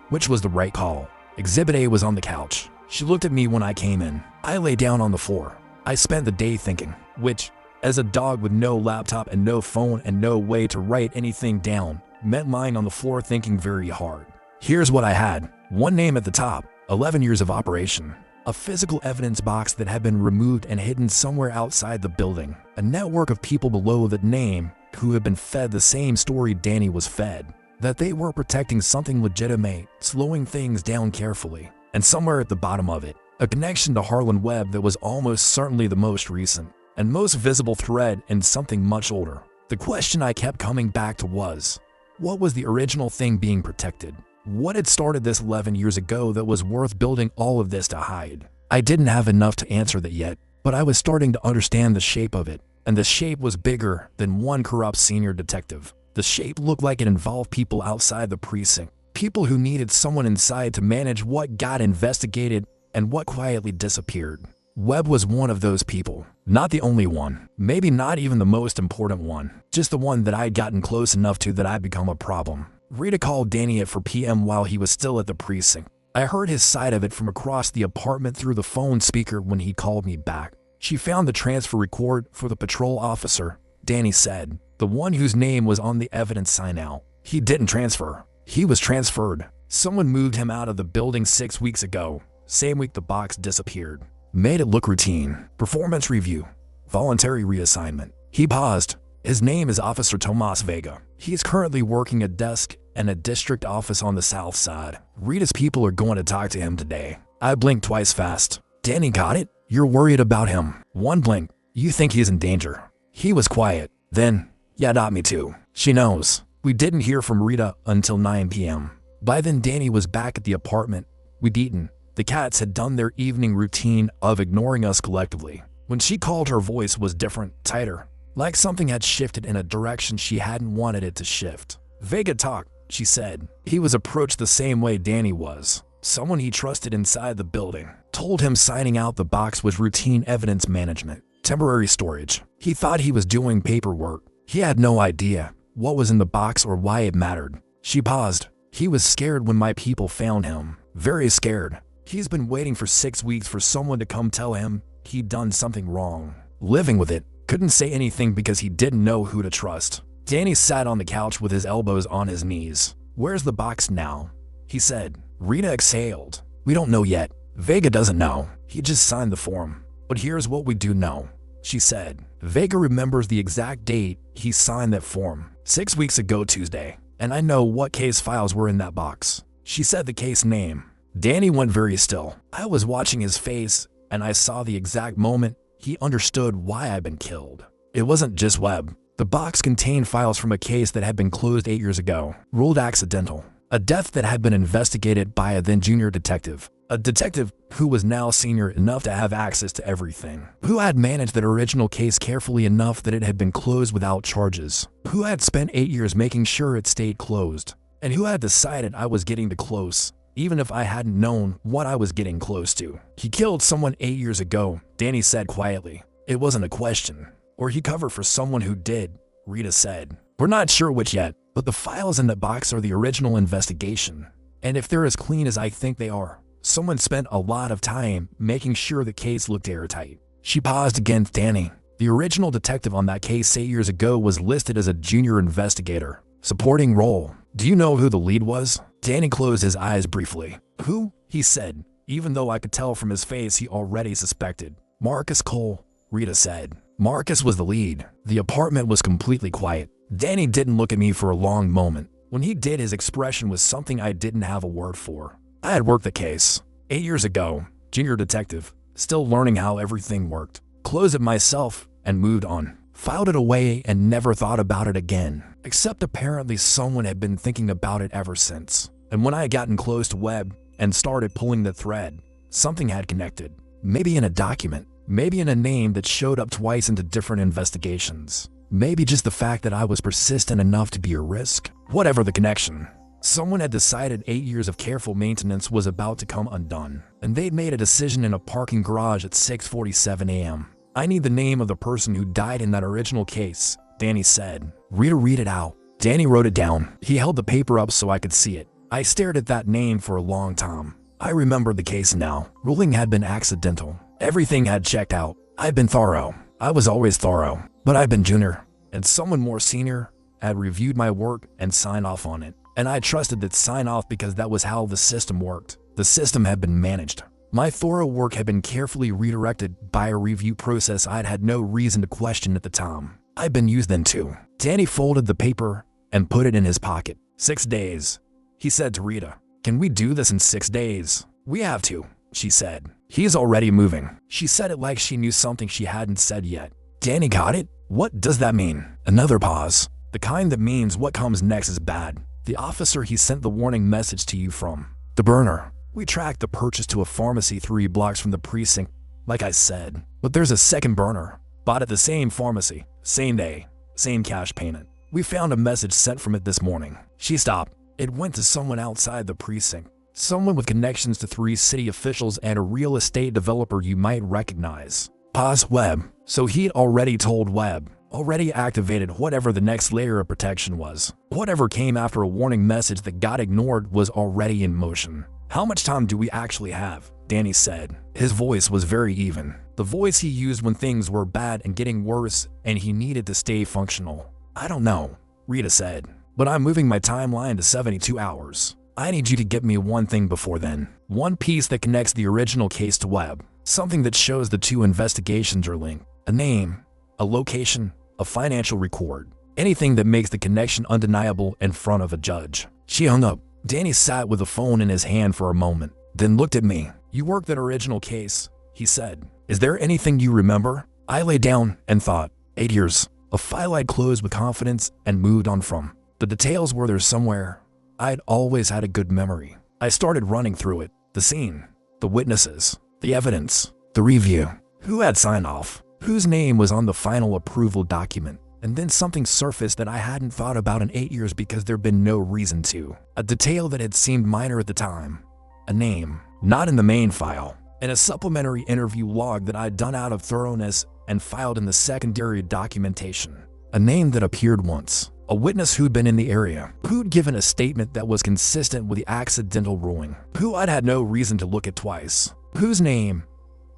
Speaker 1: which was the right call. Exhibit A was on the couch. She looked at me when I came in. I lay down on the floor. I spent the day thinking, which as a dog with no laptop and no phone and no way to write anything down meant lying on the floor thinking very hard. Here's what I had. One name at the top, 11 years of operation. A physical evidence box that had been removed and hidden somewhere outside the building. A network of people below that name who had been fed the same story Danny was fed. That they were protecting something legitimate, slowing things down carefully. And somewhere at the bottom of it, a connection to Harlan Webb that was almost certainly the most recent and most visible thread in something much older. The question I kept coming back to was, what was the original thing being protected? What had started this 11 years ago that was worth building all of this to hide? I didn't have enough to answer that yet, but I was starting to understand the shape of it, and the shape was bigger than one corrupt senior detective. The shape looked like it involved people outside the precinct, people who needed someone inside to manage what got investigated and what quietly disappeared. Webb was one of those people. Not the only one, maybe not even the most important one, just the one that I'd gotten close enough to that I'd become a problem. Rita called Danny at 4 p.m. while he was still at the precinct. I heard his side of it from across the apartment through the phone speaker when he called me back. She found the transfer record for the patrol officer, Danny said, the one whose name was on the evidence sign out. He didn't transfer. He was transferred. Someone moved him out of the building 6 weeks ago. Same week the box disappeared. Made it look routine. Performance review. Voluntary reassignment. He paused. His name is Officer Tomas Vega. He is currently working a desk in a district office on the south side. Rita's people are going to talk to him today. I blinked twice fast. Danny got it? You're worried about him. One blink. You think he's in danger. He was quiet. Then, yeah, not me too. She knows. We didn't hear from Rita until 9 p.m. By then Danny was back at the apartment. We'd eaten. The cats had done their evening routine of ignoring us collectively. When she called, her voice was different, tighter, like something had shifted in a direction she hadn't wanted it to shift. Vega talked, she said. He was approached the same way Danny was. Someone he trusted inside the building. Told him signing out the box was routine evidence management, temporary storage. He thought he was doing paperwork. He had no idea what was in the box or why it mattered. She paused. He was scared when my people found him. Very scared. He's been waiting for 6 weeks for someone to come tell him he'd done something wrong. Living with it. Couldn't say anything because he didn't know who to trust. Danny sat on the couch with his elbows on his knees. Where's the box now? He said. Rita exhaled. We don't know yet. Vega doesn't know. He just signed the form. But here's what we do know, she said. Vega remembers the exact date he signed that form. 6 weeks ago Tuesday. And I know what case files were in that box. She said the case name. Danny went very still. I was watching his face, and I saw the exact moment he understood why I'd been killed. It wasn't just Webb. The box contained files from a case that had been closed 8 years ago, ruled accidental. A death that had been investigated by a then junior detective. A detective who was now senior enough to have access to everything. Who had managed that original case carefully enough that it had been closed without charges. Who had spent 8 years making sure it stayed closed. And who had decided I was getting too close, even if I hadn't known what I was getting close to. He killed someone 8 years ago, Danny said quietly. It wasn't a question. Or he covered for someone who did, Rita said. We're not sure which yet, but the files in that box are the original investigation. And if they're as clean as I think they are, someone spent a lot of time making sure the case looked airtight. She paused against Danny. The original detective on that case 8 years ago was listed as a junior investigator. Supporting role. Do you know who the lead was? Danny closed his eyes briefly. Who? He said, even though I could tell from his face he already suspected. Marcus Cole, Rita said. Marcus was the lead. The apartment was completely quiet. Danny didn't look at me for a long moment. When he did, his expression was something I didn't have a word for. I had worked the case. 8 years ago, junior detective, still learning how everything worked. Closed it myself and moved on. Filed it away and never thought about it again. Except apparently someone had been thinking about it ever since. And when I had gotten close to Webb and started pulling the thread, something had connected. Maybe in a document. Maybe in a name that showed up twice into different investigations. Maybe just the fact that I was persistent enough to be a risk. Whatever the connection. Someone had decided 8 years of careful maintenance was about to come undone. And they'd made a decision in a parking garage at 6:47 a.m. I need the name of the person who died in that original case, Danny said. Rita, read it out. Danny wrote it down. He held the paper up so I could see it. I stared at that name for a long time. I remembered the case now. Ruling had been accidental. Everything had checked out. I'd been thorough. I was always thorough, but I've been junior, and someone more senior had reviewed my work and signed off on it. And I trusted that sign off because that was how the system worked. The system had been managed. My thorough work had been carefully redirected by a review process I'd had no reason to question at the time. I'd been used then too. Danny folded the paper and put it in his pocket. 6 days, he said to Rita. Can we do this in 6 days? We have to, she said. He's already moving. She said it like she knew something she hadn't said yet. Danny got it? What does that mean? Another pause. The kind that means what comes next is bad. The officer he sent the warning message to you from. The burner. We tracked the purchase to a pharmacy 3 blocks from the precinct, like I said. But there's a second burner. Bought at the same pharmacy, same day, same cash payment. We found a message sent from it this morning. She stopped. It went to someone outside the precinct. Someone with connections to 3 city officials and a real estate developer you might recognize. Pause. Webb. So he'd already told Webb. Already activated whatever the next layer of protection was. Whatever came after a warning message that got ignored was already in motion. How much time do we actually have? Danny said. His voice was very even. The voice he used when things were bad and getting worse and he needed to stay functional. I don't know, Rita said, but I'm moving my timeline to 72 hours. I need you to get me one thing before then. One piece that connects the original case to Webb. Something that shows the 2 investigations are linked. A name, a location, a financial record. Anything that makes the connection undeniable in front of a judge. She hung up. Danny sat with the phone in his hand for a moment, then looked at me. You worked that original case, he said. Is there anything you remember? I lay down and thought. 8 years. A file I'd closed with confidence and moved on from. The details were there somewhere. I'd always had a good memory. I started running through it. The scene, the witnesses, the evidence, the review. Who had signed off? Whose name was on the final approval document? And then something surfaced that I hadn't thought about in 8 years because there'd been no reason to. A detail that had seemed minor at the time. A name, not in the main file. In a supplementary interview log that I'd done out of thoroughness and filed in the secondary documentation. A name that appeared once. A witness who'd been in the area. Who'd given a statement that was consistent with the accidental ruling. Who I'd had no reason to look at twice. Whose name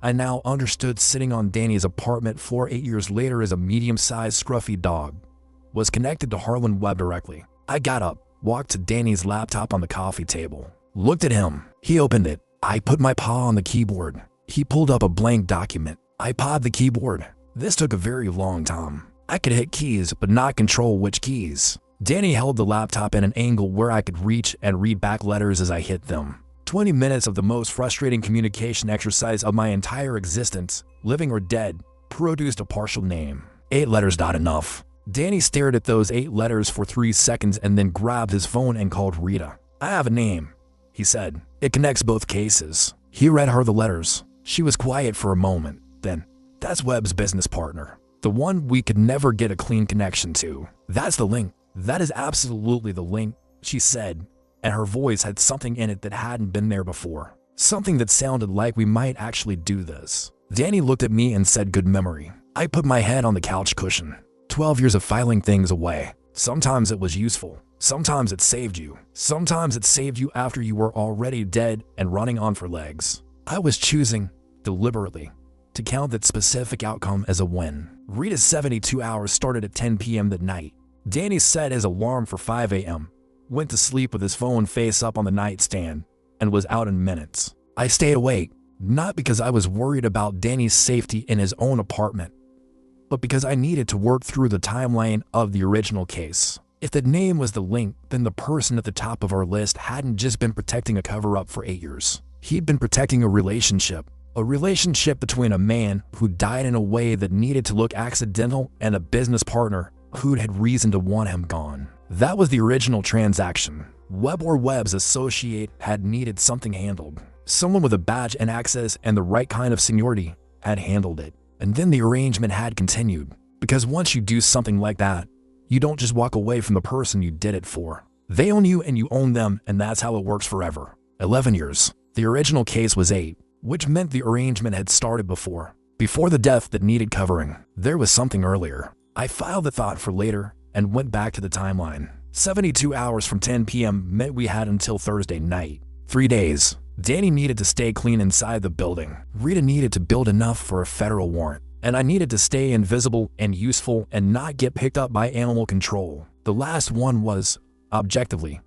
Speaker 1: I now understood sitting on Danny's apartment floor 8 years later as a medium-sized scruffy dog, was connected to Harlan Webb directly. I got up, walked to Danny's laptop on the coffee table, looked at him. He opened it. I put my paw on the keyboard. He pulled up a blank document. I pawed the keyboard. This took a very long time. I could hit keys, but not control which keys. Danny held the laptop at an angle where I could reach and read back letters as I hit them. 20 minutes of the most frustrating communication exercise of my entire existence, living or dead, produced a partial name. 8 letters, not enough. Danny stared at those 8 letters for 3 seconds and then grabbed his phone and called Rita. I have a name, he said. It connects both cases. He read her the letters. She was quiet for a moment. Then, that's Webb's business partner. The one we could never get a clean connection to. That's the link. That is absolutely the link, she said. And her voice had something in it that hadn't been there before. Something that sounded like we might actually do this. Danny looked at me and said, good memory. I put my head on the couch cushion. 12 years of filing things away. Sometimes it was useful. Sometimes it saved you. Sometimes it saved you after you were already dead and running on for legs. I was choosing, deliberately, to count that specific outcome as a win. Rita's 72 hours started at 10 p.m. that night. Danny set his alarm for 5 a.m. Went to sleep with his phone face up on the nightstand, and was out in minutes. I stayed awake, not because I was worried about Danny's safety in his own apartment, but because I needed to work through the timeline of the original case. If the name was the link, then the person at the top of our list hadn't just been protecting a cover-up for 8 years. He'd been protecting a relationship between a man who died in a way that needed to look accidental and a business partner who'd had reason to want him gone. That was the original transaction. Webb or Webb's associate had needed something handled. Someone with a badge and access and the right kind of seniority had handled it. And then the arrangement had continued. Because once you do something like that, you don't just walk away from the person you did it for. They own you and you own them, and that's how it works forever. 11 years. The original case was 8, which meant the arrangement had started before the death that needed covering. There was something earlier. I filed the thought for later and went back to the timeline. 72 hours from 10 p.m. meant we had until Thursday night. 3 days. Danny needed to stay clean inside the building. Rita needed to build enough for a federal warrant. and I needed to stay invisible and useful and not get picked up by animal control. The last one was, objectively,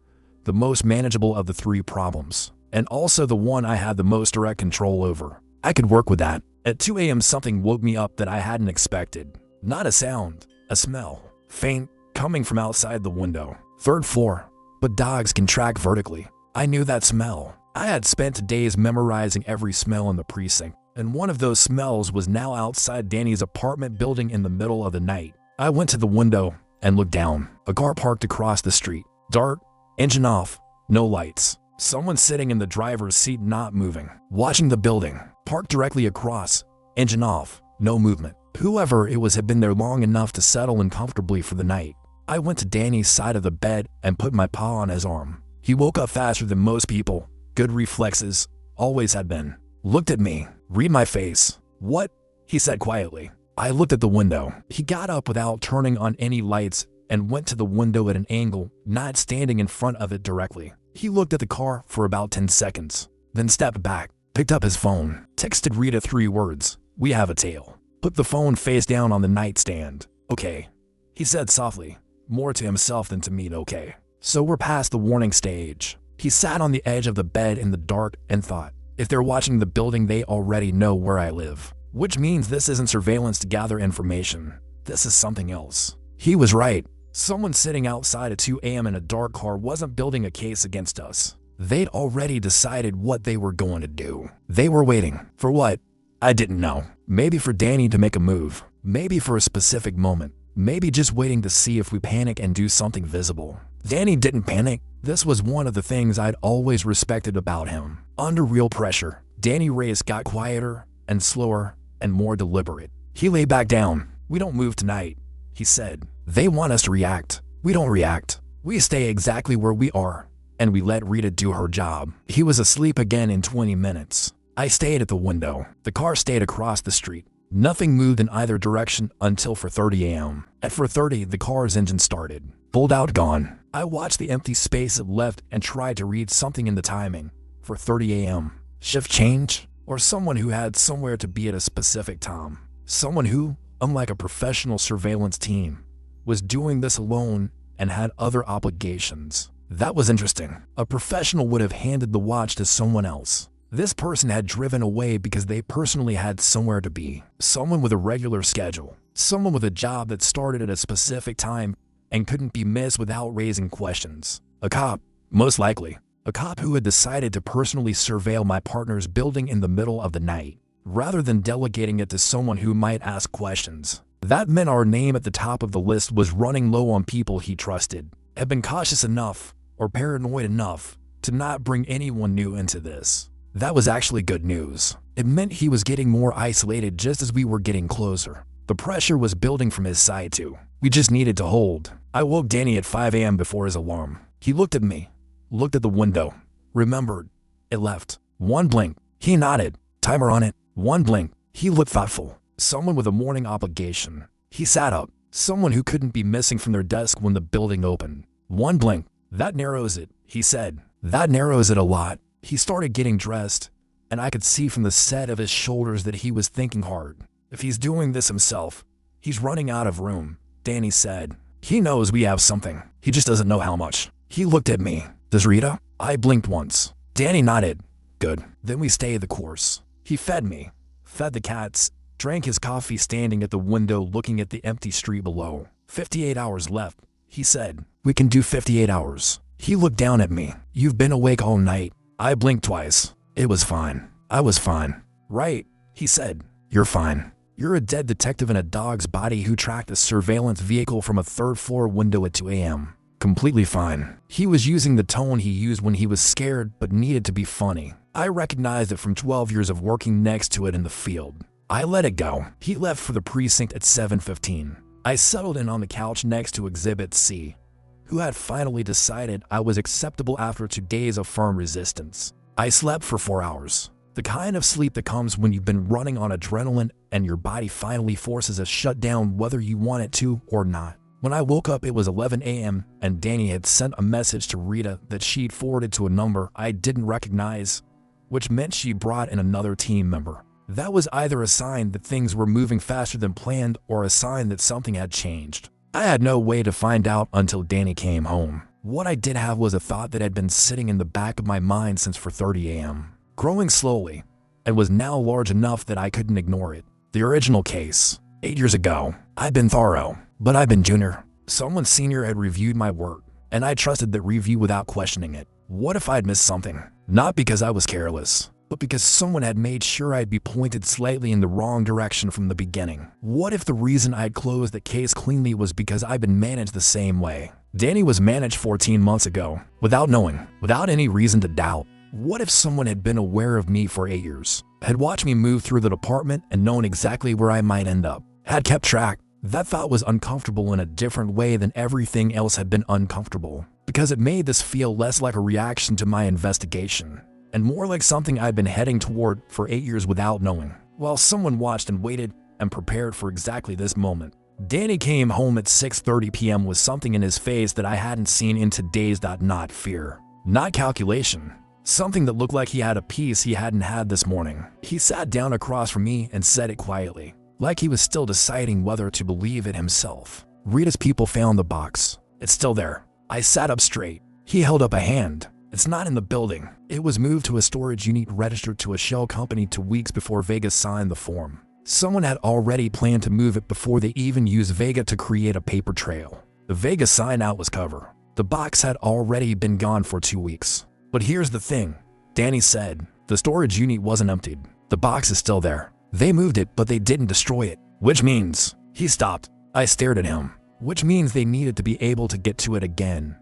Speaker 1: the most manageable of the three problems, and also the one I had the most direct control over. I could work with that. At 2 a.m. something woke me up that I hadn't expected. Not a sound, a smell. Faint, coming from outside the window. 3rd floor. But dogs can track vertically. I knew that smell. I had spent days memorizing every smell in the precinct, and one of those smells was now outside Danny's apartment building in the middle of the night. I went to the window and looked down. A car parked across the street. Dark, engine off, no lights. Someone sitting in the driver's seat not moving. Watching the building. Parked directly across, engine off, no movement. Whoever it was had been there long enough to settle in comfortably for the night. I went to Danny's side of the bed and put my paw on his arm. He woke up faster than most people. Good reflexes, always had been. Looked at me, read my face. What? He said quietly. I looked at the window. He got up without turning on any lights and went to the window at an angle, not standing in front of it directly. He looked at the car for about 10 seconds, then stepped back, picked up his phone, texted Rita 3 words, "We have a tail." Put the phone face down on the nightstand. "Okay," he said softly, more to himself than to me. "Okay. So we're past the warning stage." He sat on the edge of the bed in the dark and thought, if they're watching the building, they already know where I live. Which means this isn't surveillance to gather information. This is something else. He was right. Someone sitting outside at 2 a.m. in a dark car wasn't building a case against us. They'd already decided what they were going to do. They were waiting. For what? I didn't know. Maybe for Danny to make a move. Maybe for a specific moment. Maybe just waiting to see if we panic and do something visible. Danny didn't panic. This was one of the things I'd always respected about him. Under real pressure, Danny Reyes got quieter and slower and more deliberate. He lay back down. "We don't move tonight," he said. "They want us to react. We don't react. We stay exactly where we are, and we let Rita do her job." He was asleep again in 20 minutes. I stayed at the window. The car stayed across the street. Nothing moved in either direction until 4:30 a.m. At 4:30, the car's engine started. Pulled out, gone. I watched the empty space it left and tried to read something in the timing. 4:30 a.m. Shift change? Or someone who had somewhere to be at a specific time. Someone who, unlike a professional surveillance team, was doing this alone and had other obligations. That was interesting. A professional would have handed the watch to someone else. This person had driven away because they personally had somewhere to be. Someone with a regular schedule. Someone with a job that started at a specific time and couldn't be missed without raising questions. A cop, most likely. A cop who had decided to personally surveil my partner's building in the middle of the night, rather than delegating it to someone who might ask questions. That meant our name at the top of the list was running low on people he trusted, had been cautious enough, or paranoid enough, to not bring anyone new into this. That was actually good news. It meant he was getting more isolated just as we were getting closer. The pressure was building from his side too. We just needed to hold. I woke Danny at 5 a.m. before his alarm. He looked at me, looked at the window, remembered. It left. One blink. He nodded. Timer on it. One blink. He looked thoughtful. Someone with a morning obligation. He sat up. Someone who couldn't be missing from their desk when the building opened. One blink. That narrows it, he said. That narrows it a lot. He started getting dressed, and I could see from the set of his shoulders that he was thinking hard. If he's doing this himself, he's running out of room, Danny said. He knows we have something. He just doesn't know how much. He looked at me. Does Rita? I blinked once. Danny nodded. Good. Then we stayed the course. He fed me, fed the cats, drank his coffee standing at the window looking at the empty street below. 58 hours left, he said. We can do 58 hours. He looked down at me. You've been awake all night. I blinked twice. It was fine. I was fine. Right, he said. You're fine. You're a dead detective in a dog's body who tracked a surveillance vehicle from a 3rd floor window at 2 a.m. Completely fine. He was using the tone he used when he was scared but needed to be funny. I recognized it from 12 years of working next to it in the field. I let it go. He left for the precinct at 7:15. I settled in on the couch next to Exhibit C, who had finally decided I was acceptable after 2 days of firm resistance. I slept for 4 hours. The kind of sleep that comes when you've been running on adrenaline and your body finally forces a shutdown whether you want it to or not. When I woke up, it was 11 a.m. and Danny had sent a message to Rita that she'd forwarded to a number I didn't recognize, which meant she brought in another team member. That was either a sign that things were moving faster than planned or a sign that something had changed. I had no way to find out until Danny came home. What I did have was a thought that had been sitting in the back of my mind since 4:30 a.m., growing slowly, and was now large enough that I couldn't ignore it. The original case. 8 years ago. I'd been thorough, but I'd been junior. Someone senior had reviewed my work, and I trusted that review without questioning it. What if I'd missed something? Not because I was careless, but because someone had made sure I'd be pointed slightly in the wrong direction from the beginning. What if the reason I'd closed the case cleanly was because I'd been managed the same way? Danny was managed 14 months ago, without knowing, without any reason to doubt. What if someone had been aware of me for 8 years, had watched me move through the department and known exactly where I might end up, had kept track? That thought was uncomfortable in a different way than everything else had been uncomfortable, because it made this feel less like a reaction to my investigation, and more like something I'd been heading toward for 8 years without knowing, while someone watched and waited and prepared for exactly this moment. Danny came home at 6:30 p.m. with something in his face that I hadn't seen in days. Not fear, not calculation. Something that looked like he had a piece he hadn't had this morning. He sat down across from me and said it quietly, like he was still deciding whether to believe it himself. Rita's people found the box. It's still there. I sat up straight. He held up a hand. It's not in the building. It was moved to a storage unit registered to a shell company 2 weeks before Vega signed the form. Someone had already planned to move it before they even used Vega to create a paper trail. The Vega sign-out was cover. The box had already been gone for 2 weeks. But here's the thing, Danny said. The storage unit wasn't emptied. The box is still there. They moved it, but they didn't destroy it. Which means, he stopped. I stared at him. Which means they needed to be able to get to it again.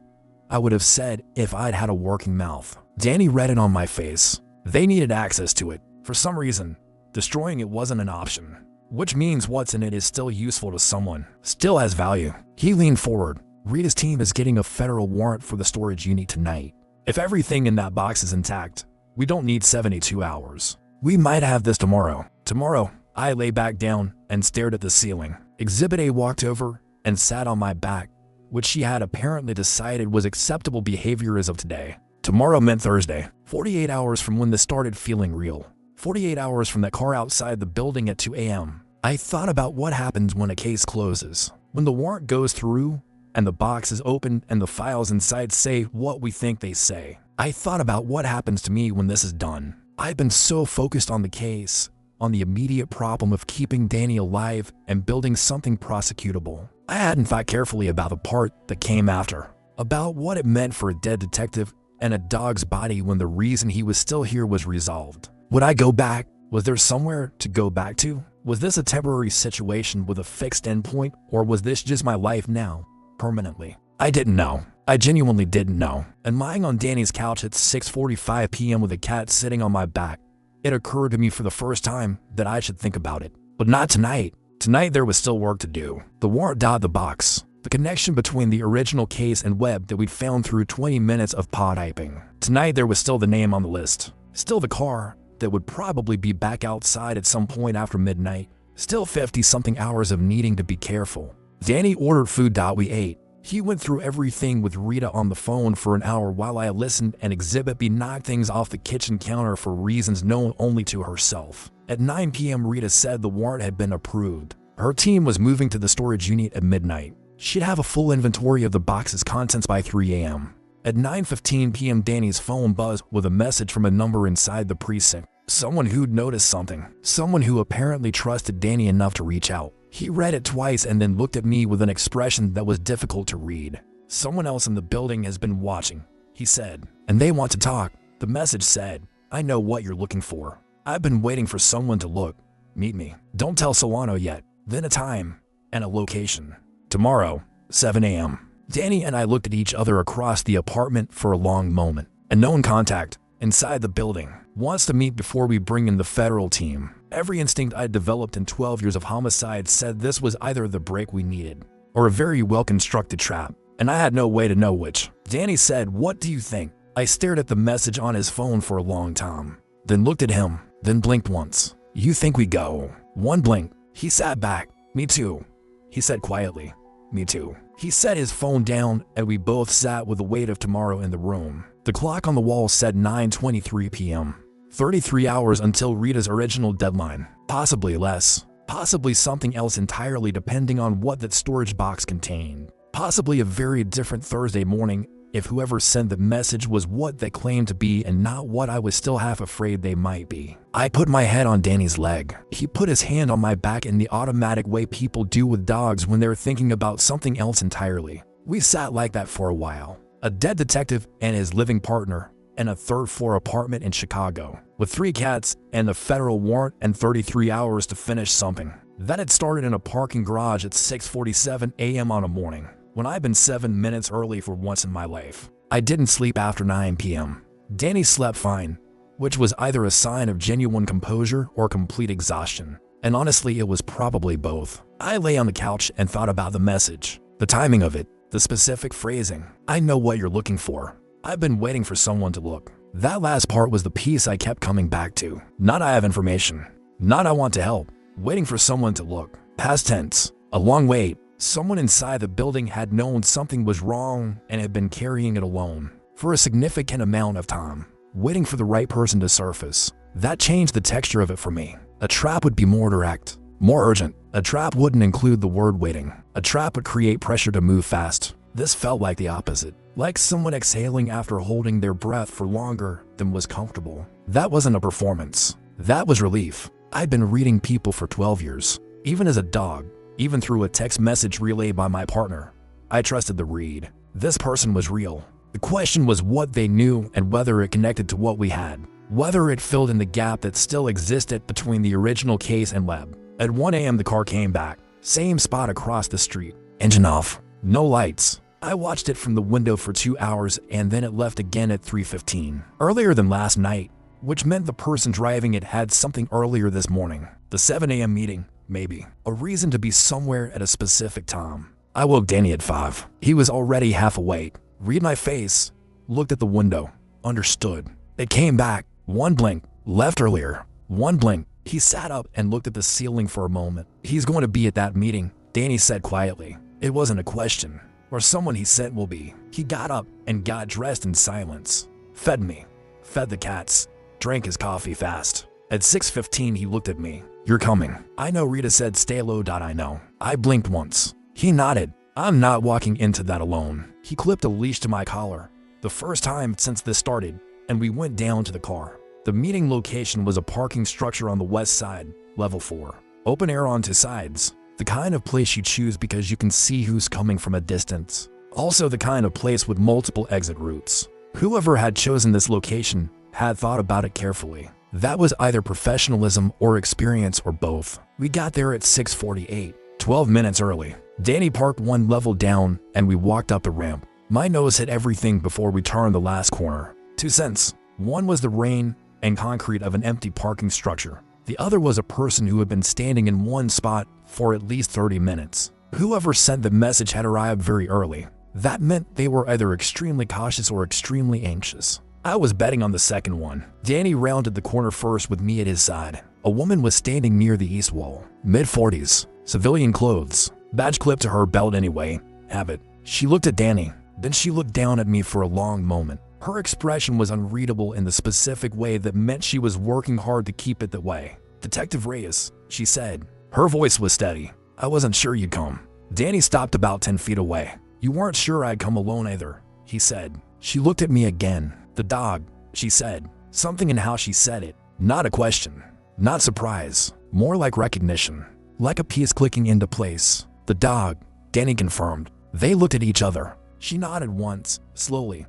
Speaker 1: I would have said if I'd had a working mouth. Danny read it on my face. They needed access to it. For some reason, destroying it wasn't an option. Which means what's in it is still useful to someone, still has value. He leaned forward. Rita's team is getting a federal warrant for the storage unit tonight. If everything in that box is intact, we don't need 72 hours. We might have this tomorrow. Tomorrow, I lay back down and stared at the ceiling. Exhibit A walked over and sat on my back, which she had apparently decided was acceptable behavior as of today. Tomorrow meant Thursday, 48 hours from when this started feeling real. 48 hours from that car outside the building at 2 a.m. I thought about what happens when a case closes, when the warrant goes through and the box is opened and the files inside say what we think they say. I thought about what happens to me when this is done. I've been so focused on the case, on the immediate problem of keeping Danny alive and building something prosecutable. I hadn't thought carefully about the part that came after, about what it meant for a dead detective and a dog's body when the reason he was still here was resolved. Would I go back? Was there somewhere to go back to? Was this a temporary situation with a fixed endpoint, or was this just my life now, permanently? I didn't know. I genuinely didn't know. And lying on Danny's couch at 6:45 p.m. with a cat sitting on my back, it occurred to me for the first time that I should think about it. But not tonight. Tonight there was still work to do. The warrant dotted the box. The connection between the original case and web that we'd found through 20 minutes of pod hyping. Tonight there was still the name on the list. Still the car that would probably be back outside at some point after midnight. Still 50-something hours of needing to be careful. Danny ordered food. We ate. He went through everything with Rita on the phone for an hour while I listened, and Exhibit B knocked things off the kitchen counter for reasons known only to herself. At 9 p.m. Rita said the warrant had been approved. Her team was moving to the storage unit at midnight. She'd have a full inventory of the box's contents by 3 a.m. At 9:15 p.m. Danny's phone buzzed with a message from a number inside the precinct. Someone who'd noticed something. Someone who apparently trusted Danny enough to reach out. He read it twice and then looked at me with an expression that was difficult to read. Someone else in the building has been watching, he said, and they want to talk. The message said, I know what you're looking for. I've been waiting for someone to look. Meet me. Don't tell Solano yet. Then a time and a location. Tomorrow, 7 a.m. Danny and I looked at each other across the apartment for a long moment. A known contact inside the building wants to meet before we bring in the federal team. Every instinct I'd developed in 12 years of homicide said this was either the break we needed or a very well-constructed trap, and I had no way to know which. Danny said, what do you think? I stared at the message on his phone for a long time, then looked at him, then blinked once. You think we go? One blink. He sat back. Me too. He said quietly. Me too. He set his phone down and we both sat with the weight of tomorrow in the room. The clock on the wall said 9:23 p.m. 33 hours until Rita's original deadline. Possibly less. Possibly something else entirely depending on what that storage box contained. Possibly a very different Thursday morning if whoever sent the message was what they claimed to be and not what I was still half afraid they might be. I put my head on Danny's leg. He put his hand on my back in the automatic way people do with dogs when they're thinking about something else entirely. We sat like that for a while. A dead detective and his living partner in a third-floor apartment in Chicago, with 3 cats and a federal warrant and 33 hours to finish something. That had started in a parking garage at 6:47 a.m. on a morning, when I'd been 7 minutes early for once in my life. I didn't sleep after 9 p.m. Danny slept fine, which was either a sign of genuine composure or complete exhaustion. And honestly, it was probably both. I lay on the couch and thought about the message, the timing of it, the specific phrasing. I know what you're looking for. I've been waiting for someone to look. That last part was the piece I kept coming back to. Not I have information. Not I want to help. Waiting for someone to look. Past tense. A long wait. Someone inside the building had known something was wrong and had been carrying it alone for a significant amount of time, waiting for the right person to surface. That changed the texture of it for me. A trap would be more direct, more urgent. A trap wouldn't include the word waiting. A trap would create pressure to move fast. This felt like the opposite. Like someone exhaling after holding their breath for longer than was comfortable. That wasn't a performance. That was relief. I'd been reading people for 12 years. Even as a dog, even through a text message relayed by my partner, I trusted the read. This person was real. The question was what they knew and whether it connected to what we had. Whether it filled in the gap that still existed between the original case and Leb. At 1 a.m. the car came back. Same spot across the street. Engine off. No lights. I watched it from the window for 2 hours and then it left again at 3:15. Earlier than last night, which meant the person driving it had something earlier this morning. The 7 a.m. meeting, maybe. A reason to be somewhere at a specific time. I woke Danny at 5. He was already half awake. Read my face. Looked at the window. Understood. It came back. One blink. Left earlier. One blink. He sat up and looked at the ceiling for a moment. He's going to be at that meeting, Danny said quietly. It wasn't a question. Or someone he sent will be. He got up and got dressed in silence. Fed me. Fed the cats. Drank his coffee fast. At 6:15 he looked at me. You're coming. I know Rita said stay low. I know. I blinked once. He nodded. I'm not walking into that alone. He clipped a leash to my collar. The first time since this started, and we went down to the car. The meeting location was a parking structure on the west side, level 4. Open air on 2 sides. The kind of place you choose because you can see who's coming from a distance. Also the kind of place with multiple exit routes. Whoever had chosen this location had thought about it carefully. That was either professionalism or experience or both. We got there at 6:48, 12 minutes early. Danny parked 1 level down and we walked up the ramp. My nose hit everything before we turned the last corner. 2 cents. One was the rain and concrete of an empty parking structure. The other was a person who had been standing in one spot for at least 30 minutes. Whoever sent the message had arrived very early. That meant they were either extremely cautious or extremely anxious. I was betting on the second one. Danny rounded the corner first with me at his side. A woman was standing near the east wall, mid-40s, civilian clothes, badge clipped to her belt anyway, habit. She looked at Danny, then she looked down at me for a long moment. Her expression was unreadable in the specific way that meant she was working hard to keep it that way. Detective Reyes, she said. Her voice was steady. I wasn't sure you'd come. Danny stopped about 10 feet away. You weren't sure I'd come alone either, he said. She looked at me again. The dog, she said. Something in how she said it. Not a question. Not surprise. More like recognition. Like a piece clicking into place. The dog, Danny confirmed. They looked at each other. She nodded once, slowly.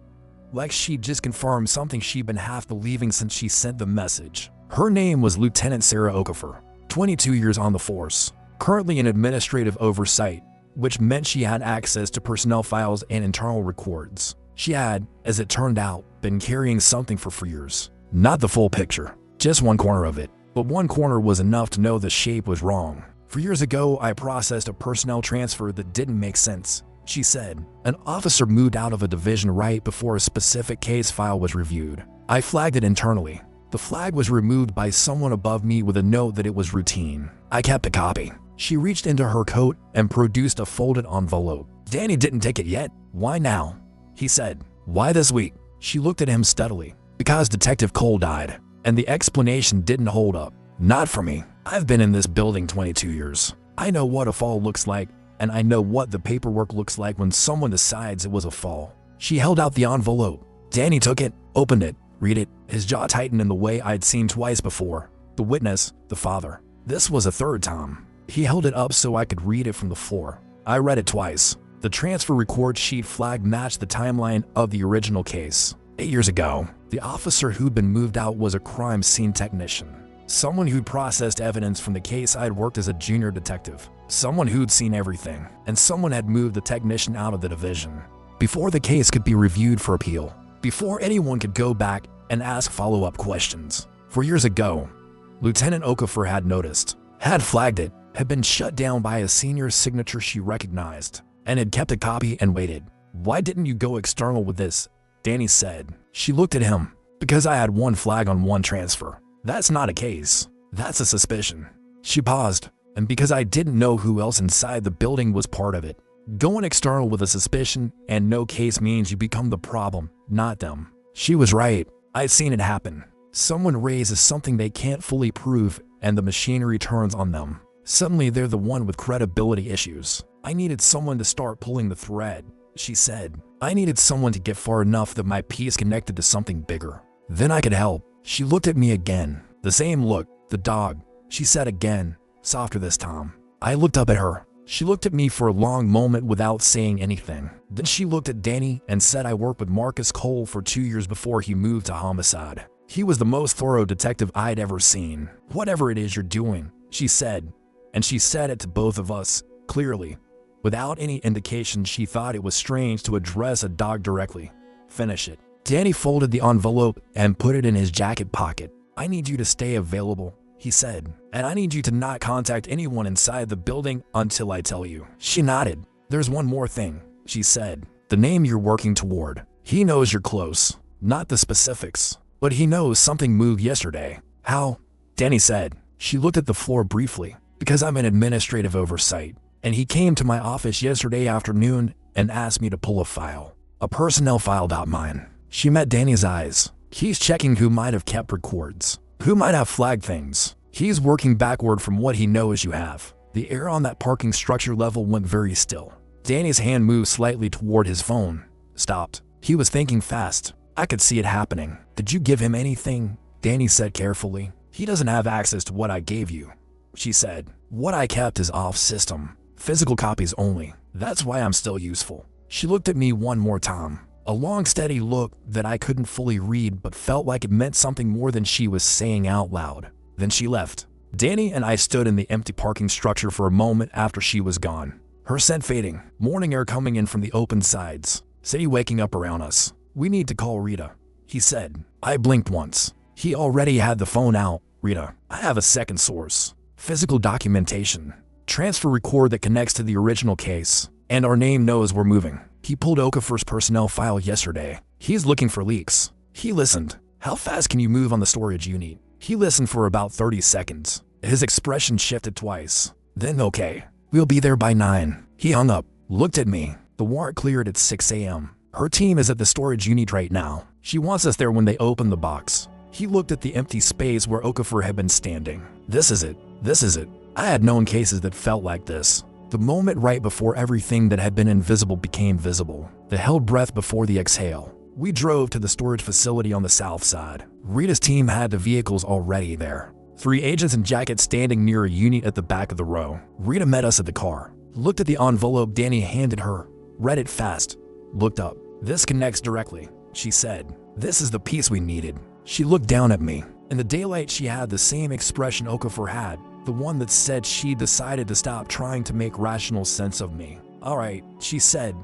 Speaker 1: Like she'd just confirmed something she'd been half believing since she sent the message. Her name was Lieutenant Sarah Okafor, 22 years on the force, currently in administrative oversight, which meant she had access to personnel files and internal records. She had, as it turned out, been carrying something for years. Not the full picture, just one corner of it. But one corner was enough to know the shape was wrong. For years ago, I processed a personnel transfer that didn't make sense. She said, an officer moved out of a division right before a specific case file was reviewed. I flagged it internally. The flag was removed by someone above me with a note that it was routine. I kept a copy. She reached into her coat and produced a folded envelope. Danny didn't take it yet. Why now? He said. Why this week? She looked at him steadily. Because Detective Cole died. and the explanation didn't hold up. Not for me. I've been in this building 22 years. I know what a fall looks like, and I know what the paperwork looks like when someone decides it was a fall. She held out the envelope. Danny took it, opened it, read it. His jaw tightened in the way I'd seen twice before. The witness, the father. This was a third time. He held it up so I could read it from the floor. I read it twice. The transfer record sheet flag matched the timeline of the original case. 8 years ago, the officer who'd been moved out was a crime scene technician. Someone who'd processed evidence from the case. I'd worked as a junior detective. Someone who'd seen everything. And someone had moved the technician out of the division before the case could be reviewed for appeal. Before anyone could go back and ask follow-up questions. 4 years ago, Lieutenant Okafor had noticed, had flagged it, had been shut down by a senior's signature she recognized, and had kept a copy and waited. Why didn't you go external with this? Danny said. She looked at him. Because I had one flag on one transfer. That's not a case. That's a suspicion. She paused, and because I didn't know who else inside the building was part of it. Going external with a suspicion and no case means you become the problem, not them. She was right. I'd seen it happen. Someone raises something they can't fully prove, and the machinery turns on them. Suddenly they're the one with credibility issues. I needed someone to start pulling the thread, she said. I needed someone to get far enough that my piece connected to something bigger. Then I could help. She looked at me again. The same look, the dog. She said again, softer this time. I looked up at her. She looked at me for a long moment without saying anything. Then she looked at Danny and said I worked with Marcus Cole for 2 years before he moved to homicide. He was the most thorough detective I'd ever seen. Whatever it is you're doing, she said. And she said it to both of us, clearly. Without any indication she thought it was strange to address a dog directly. Finish it. Danny folded the envelope and put it in his jacket pocket. I need you to stay available, he said. And I need you to not contact anyone inside the building until I tell you. She nodded. There's one more thing, she said. The name you're working toward. He knows you're close. Not the specifics. But he knows something moved yesterday. How? Danny said. She looked at the floor briefly. Because I'm in administrative oversight. And he came to my office yesterday afternoon and asked me to pull a file. A personnel file. Mine. She met Danny's eyes. He's checking who might have kept records. Who might have flagged things. He's working backward from what he knows you have. The air on that parking structure level went very still. Danny's hand moved slightly toward his phone. Stopped. He was thinking fast. I could see it happening. Did you give him anything? Danny said carefully. He doesn't have access to what I gave you, she said. What I kept is off system. Physical copies only. That's why I'm still useful. She looked at me one more time. A long, steady look that I couldn't fully read but felt like it meant something more than she was saying out loud. Then she left. Danny and I stood in the empty parking structure for a moment after she was gone. Her scent fading, morning air coming in from the open sides. City waking up around us. We need to call Rita, he said. I blinked once. He already had the phone out. Rita, I have a second source. Physical documentation. Transfer record that connects to the original case. And our name knows we're moving. He pulled Okafor's personnel file yesterday. He's looking for leaks. He listened. How fast can you move on the storage unit? He listened for about 30 seconds. His expression shifted twice. Then okay. We'll be there by 9. He hung up, looked at me. The warrant cleared at 6 a.m. Her team is at the storage unit right now. She wants us there when they open the box. He looked at the empty space where Okafor had been standing. This is it. This is it. I had known cases that felt like this. The moment right before everything that had been invisible became visible. The held breath before the exhale. We drove to the storage facility on the south side. Rita's team had the vehicles already there. 3 agents in jackets standing near a unit at the back of the row. Rita met us at the car. Looked at the envelope Danny handed her. Read it fast. Looked up. This connects directly, she said. This is the piece we needed. She looked down at me. In the daylight she had the same expression Okafor had. The one that said she decided to stop trying to make rational sense of me. All right, she said.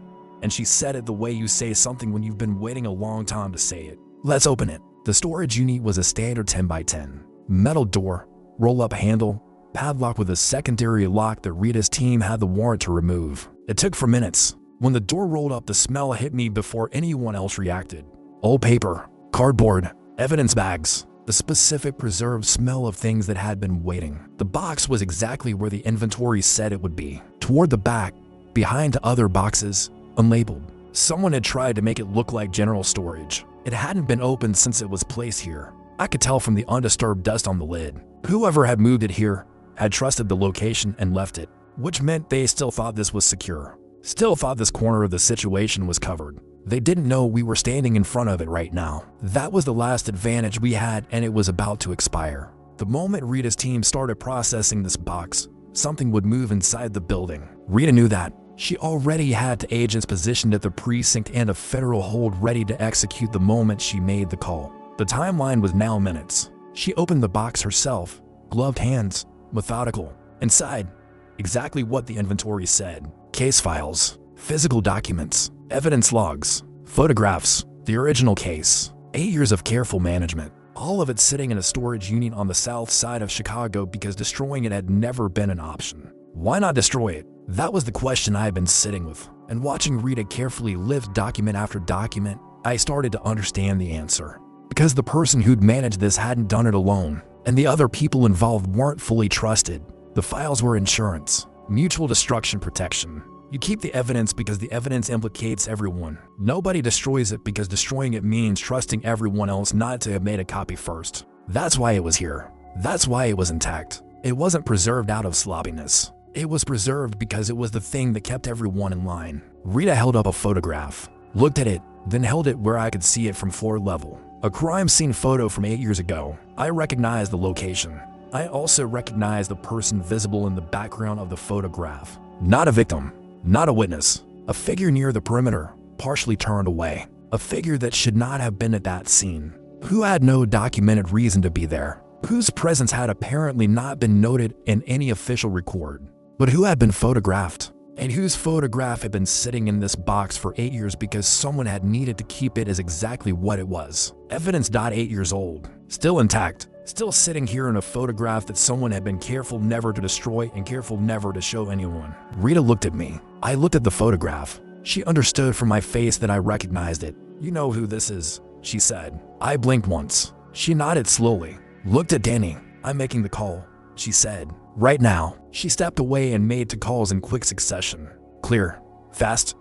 Speaker 1: And she said it the way you say something when you've been waiting a long time to say it. Let's open it. The storage unit was a standard 10 by 10. Metal door, roll-up handle, padlock with a secondary lock that Rita's team had the warrant to remove. It took for minutes. When the door rolled up, the smell hit me before anyone else reacted. Old paper, cardboard, evidence bags. The specific preserved smell of things that had been waiting. The box was exactly where the inventory said it would be. Toward the back, behind other boxes, unlabeled. Someone had tried to make it look like general storage. It hadn't been opened since it was placed here. I could tell from the undisturbed dust on the lid. Whoever had moved it here had trusted the location and left it, which meant they still thought this was secure. Still thought this corner of the situation was covered. They didn't know we were standing in front of it right now. That was the last advantage we had, and it was about to expire. The moment Rita's team started processing this box, something would move inside the building. Rita knew that. She already had the agents positioned at the precinct and a federal hold ready to execute the moment she made the call. The timeline was now minutes. She opened the box herself, gloved hands, methodical. Inside, exactly what the inventory said. Case files, physical documents, evidence logs, photographs, the original case. 8 years of careful management. All of it sitting in a storage unit on the south side of Chicago because destroying it had never been an option. Why not destroy it? That was the question I had been sitting with. And watching Rita carefully lift document after document, I started to understand the answer. Because the person who'd managed this hadn't done it alone, and the other people involved weren't fully trusted. The files were insurance, mutual destruction protection. You keep the evidence because the evidence implicates everyone. Nobody destroys it because destroying it means trusting everyone else not to have made a copy first. That's why it was here. That's why it was intact. It wasn't preserved out of sloppiness. It was preserved because it was the thing that kept everyone in line. Rita held up a photograph, looked at it, then held it where I could see it from floor level. A crime scene photo from 8 years ago. I recognized the location. I also recognized the person visible in the background of the photograph. Not a victim, not a witness. A figure near the perimeter, partially turned away. A figure that should not have been at that scene. Who had no documented reason to be there. Whose presence had apparently not been noted in any official record. But who had been photographed, and whose photograph had been sitting in this box for 8 years because someone had needed to keep it as exactly what it was. Evidence. 8 years old, still intact, still sitting here in a photograph that someone had been careful never to destroy and careful never to show anyone. Rita looked at me. I looked at the photograph. She understood from my face that I recognized it. "You know who this is," she said. I blinked once. She nodded slowly. Looked at Danny. "I'm making the call," she said. "Right now." She stepped away and made 2 calls in quick succession. Clear, fast,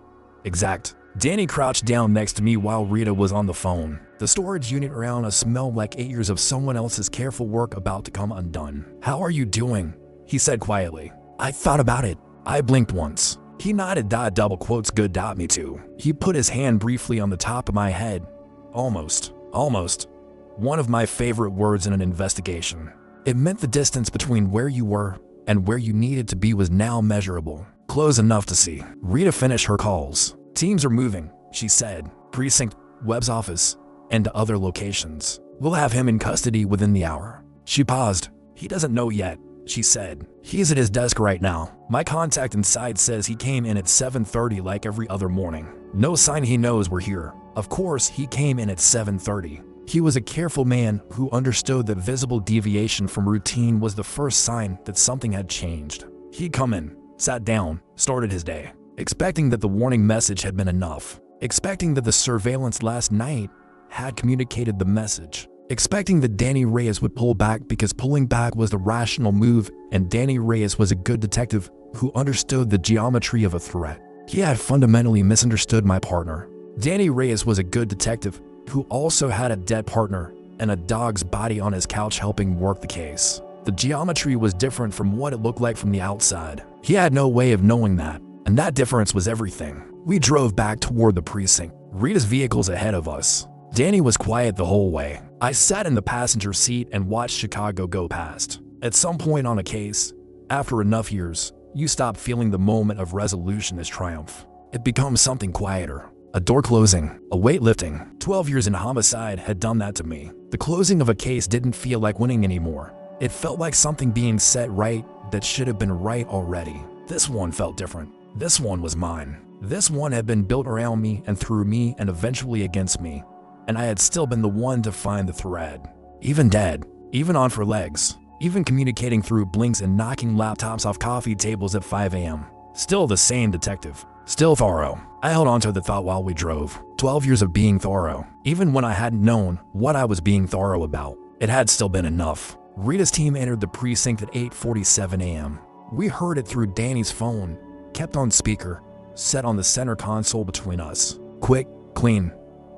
Speaker 1: exact. Danny crouched down next to me while Rita was on the phone. The storage unit around us smelled like 8 years of someone else's careful work about to come undone. "How are you doing?" he said quietly. I thought about it. I blinked once. He nodded. Double quotes. Good. Me too. He put his hand briefly on the top of my head. Almost. One of my favorite words in an investigation. It meant the distance between where you were and where you needed to be was now measurable. Close enough to see. Rita finished her calls. "Teams are moving," she said. "Precinct, Webb's office, and to other locations. We'll have him in custody within the hour." She paused. "He doesn't know yet," she said. "He's at his desk right now. My contact inside says he came in at 7:30 like every other morning. No sign he knows we're here. Of course, he came in at 7:30. He was a careful man who understood that visible deviation from routine was the first sign that something had changed. He'd come in, sat down, started his day, expecting that the warning message had been enough, expecting that the surveillance last night had communicated the message, expecting that Danny Reyes would pull back because pulling back was the rational move, and Danny Reyes was a good detective who understood the geometry of a threat. He had fundamentally misunderstood my partner. Danny Reyes was a good detective who also had a dead partner and a dog's body on his couch helping work the case. The geometry was different from what it looked like from the outside. He had no way of knowing that, and that difference was everything. We drove back toward the precinct. Rita's vehicle's ahead of us. Danny was quiet the whole way. I sat in the passenger seat and watched Chicago go past. At some point on a case, after enough years, you stop feeling the moment of resolution as triumph. It becomes something quieter. A door closing, a weight lifting. 12 years in homicide had done that to me. The closing of a case didn't feel like winning anymore. It felt like something being set right that should have been right already. This one felt different. This one was mine. This one had been built around me and through me and eventually against me. And I had still been the one to find the thread. Even dead, even on for legs, even communicating through blinks and knocking laptops off coffee tables at 5 a.m. Still the same detective. Still thorough. I held on to the thought while we drove. 12 years of being thorough. Even when I hadn't known what I was being thorough about, it had still been enough. Rita's team entered the precinct at 8:47 a.m. We heard it through Danny's phone, kept on speaker, set on the center console between us. Quick, clean,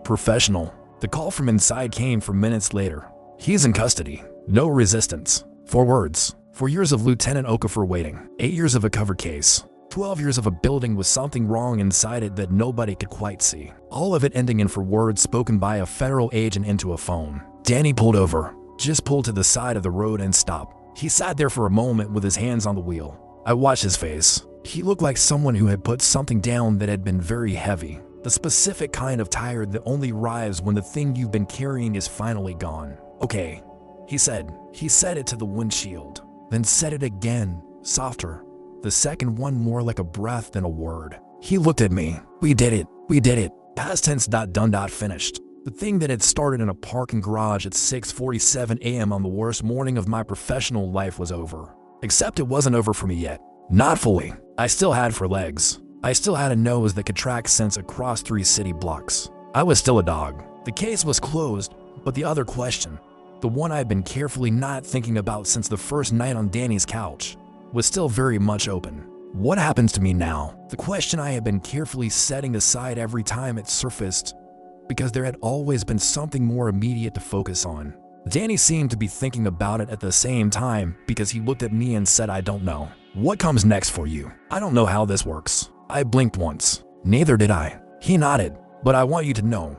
Speaker 1: professional. The call from inside came for minutes later. He's in custody. No resistance. 4 words. 4 years of Lieutenant Okafor waiting. 8 years of a cover case. 12 years of a building with something wrong inside it that nobody could quite see. All of it ending in 4 words spoken by a federal agent into a phone. Danny pulled over. Just pulled to the side of the road and stopped. He sat there for a moment with his hands on the wheel. I watched his face. He looked like someone who had put something down that had been very heavy. The specific kind of tired that only arrives when the thing you've been carrying is finally gone. Okay, he said. He said it to the windshield. Then said it again, softer. The second one more like a breath than a word. He looked at me. We did it. We did it. Past tense. Done. Finished. The thing that had started in a parking garage at 6:47 a.m. on the worst morning of my professional life was over. Except it wasn't over for me yet. Not fully. I still had 4 legs. I still had a nose that could track scents across 3 city blocks. I was still a dog. The case was closed, but the other question, the one I had been carefully not thinking about since the first night on Danny's couch, was still very much open. What happens to me now? The question I had been carefully setting aside every time it surfaced, because there had always been something more immediate to focus on. Danny seemed to be thinking about it at the same time because he looked at me and said, I don't know. What comes next for you? I don't know how this works. I blinked once. Neither did I. He nodded. But I want you to know.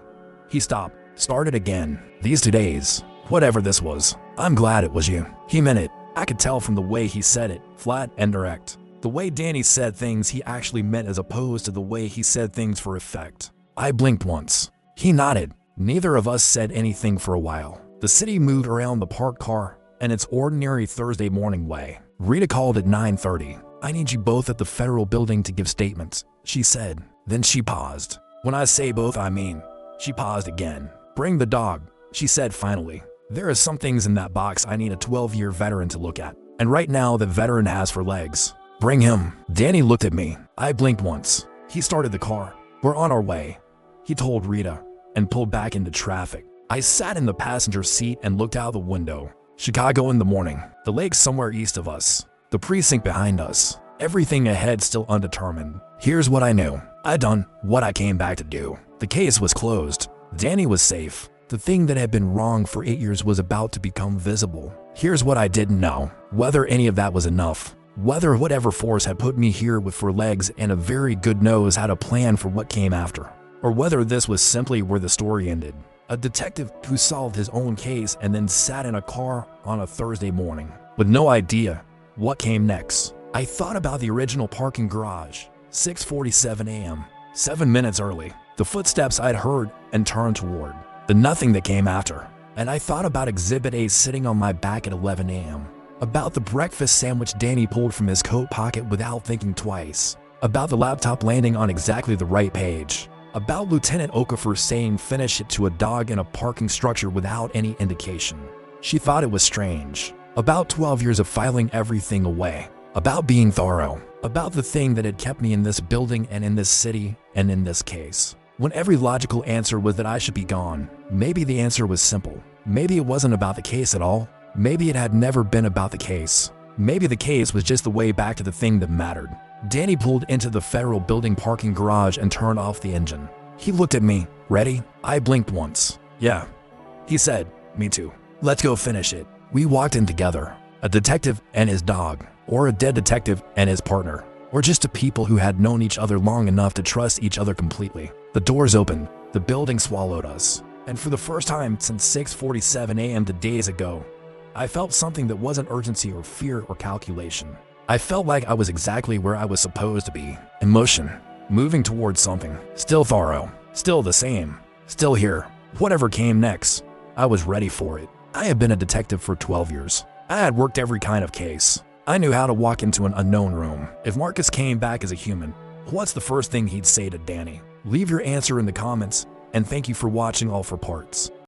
Speaker 1: He stopped. Started again. These 2 days. Whatever this was. I'm glad it was you. He meant it. I could tell from the way he said it. Flat and direct. The way Danny said things he actually meant as opposed to the way he said things for effect. I blinked once. He nodded. Neither of us said anything for a while. The city moved around the parked car in its ordinary Thursday morning way. Rita called at 9:30. I need you both at the federal building to give statements, she said. Then she paused. When I say both, I mean. She paused again. Bring the dog, she said finally. There are some things in that box I need a 12-year veteran to look at. And right now the veteran has 4 legs. Bring him. Danny looked at me. I blinked once. He started the car. We're on our way, he told Rita, and pulled back into traffic. I sat in the passenger seat and looked out the window. Chicago in the morning. The lake somewhere east of us. The precinct behind us. Everything ahead still undetermined. Here's what I knew. I'd done what I came back to do. The case was closed. Danny was safe. The thing that had been wrong for 8 years was about to become visible. Here's what I didn't know. Whether any of that was enough. Whether whatever force had put me here with 4 legs and a very good nose had a plan for what came after. Or whether this was simply where the story ended. A detective who solved his own case and then sat in a car on a Thursday morning with no idea what came next. I thought about the original parking garage, 6:47 a.m., 7 minutes early, the footsteps I'd heard and turned toward, the nothing that came after. And I thought about Exhibit A sitting on my back at 11 a.m., about the breakfast sandwich Danny pulled from his coat pocket without thinking twice, about the laptop landing on exactly the right page, about Lieutenant Okafor saying finish it to a dog in a parking structure without any indication. She thought it was strange. About 12 years of filing everything away. About being thorough. About the thing that had kept me in this building and in this city and in this case. When every logical answer was that I should be gone, maybe the answer was simple. Maybe it wasn't about the case at all. Maybe it had never been about the case. Maybe the case was just the way back to the thing that mattered. Danny pulled into the federal building parking garage and turned off the engine. He looked at me. Ready? I blinked once. Yeah. He said, me too. Let's go finish it. We walked in together. A detective and his dog. Or a dead detective and his partner. Or just 2 people who had known each other long enough to trust each other completely. The doors opened. The building swallowed us. And for the first time since 6:47 a.m. days ago, I felt something that wasn't urgency or fear or calculation. I felt like I was exactly where I was supposed to be. In motion. Moving towards something. Still thorough. Still the same. Still here. Whatever came next, I was ready for it. I had been a detective for 12 years. I had worked every kind of case. I knew how to walk into an unknown room. If Marcus came back as a human, what's the first thing he'd say to Danny? Leave your answer in the comments, and thank you for watching all 4 parts.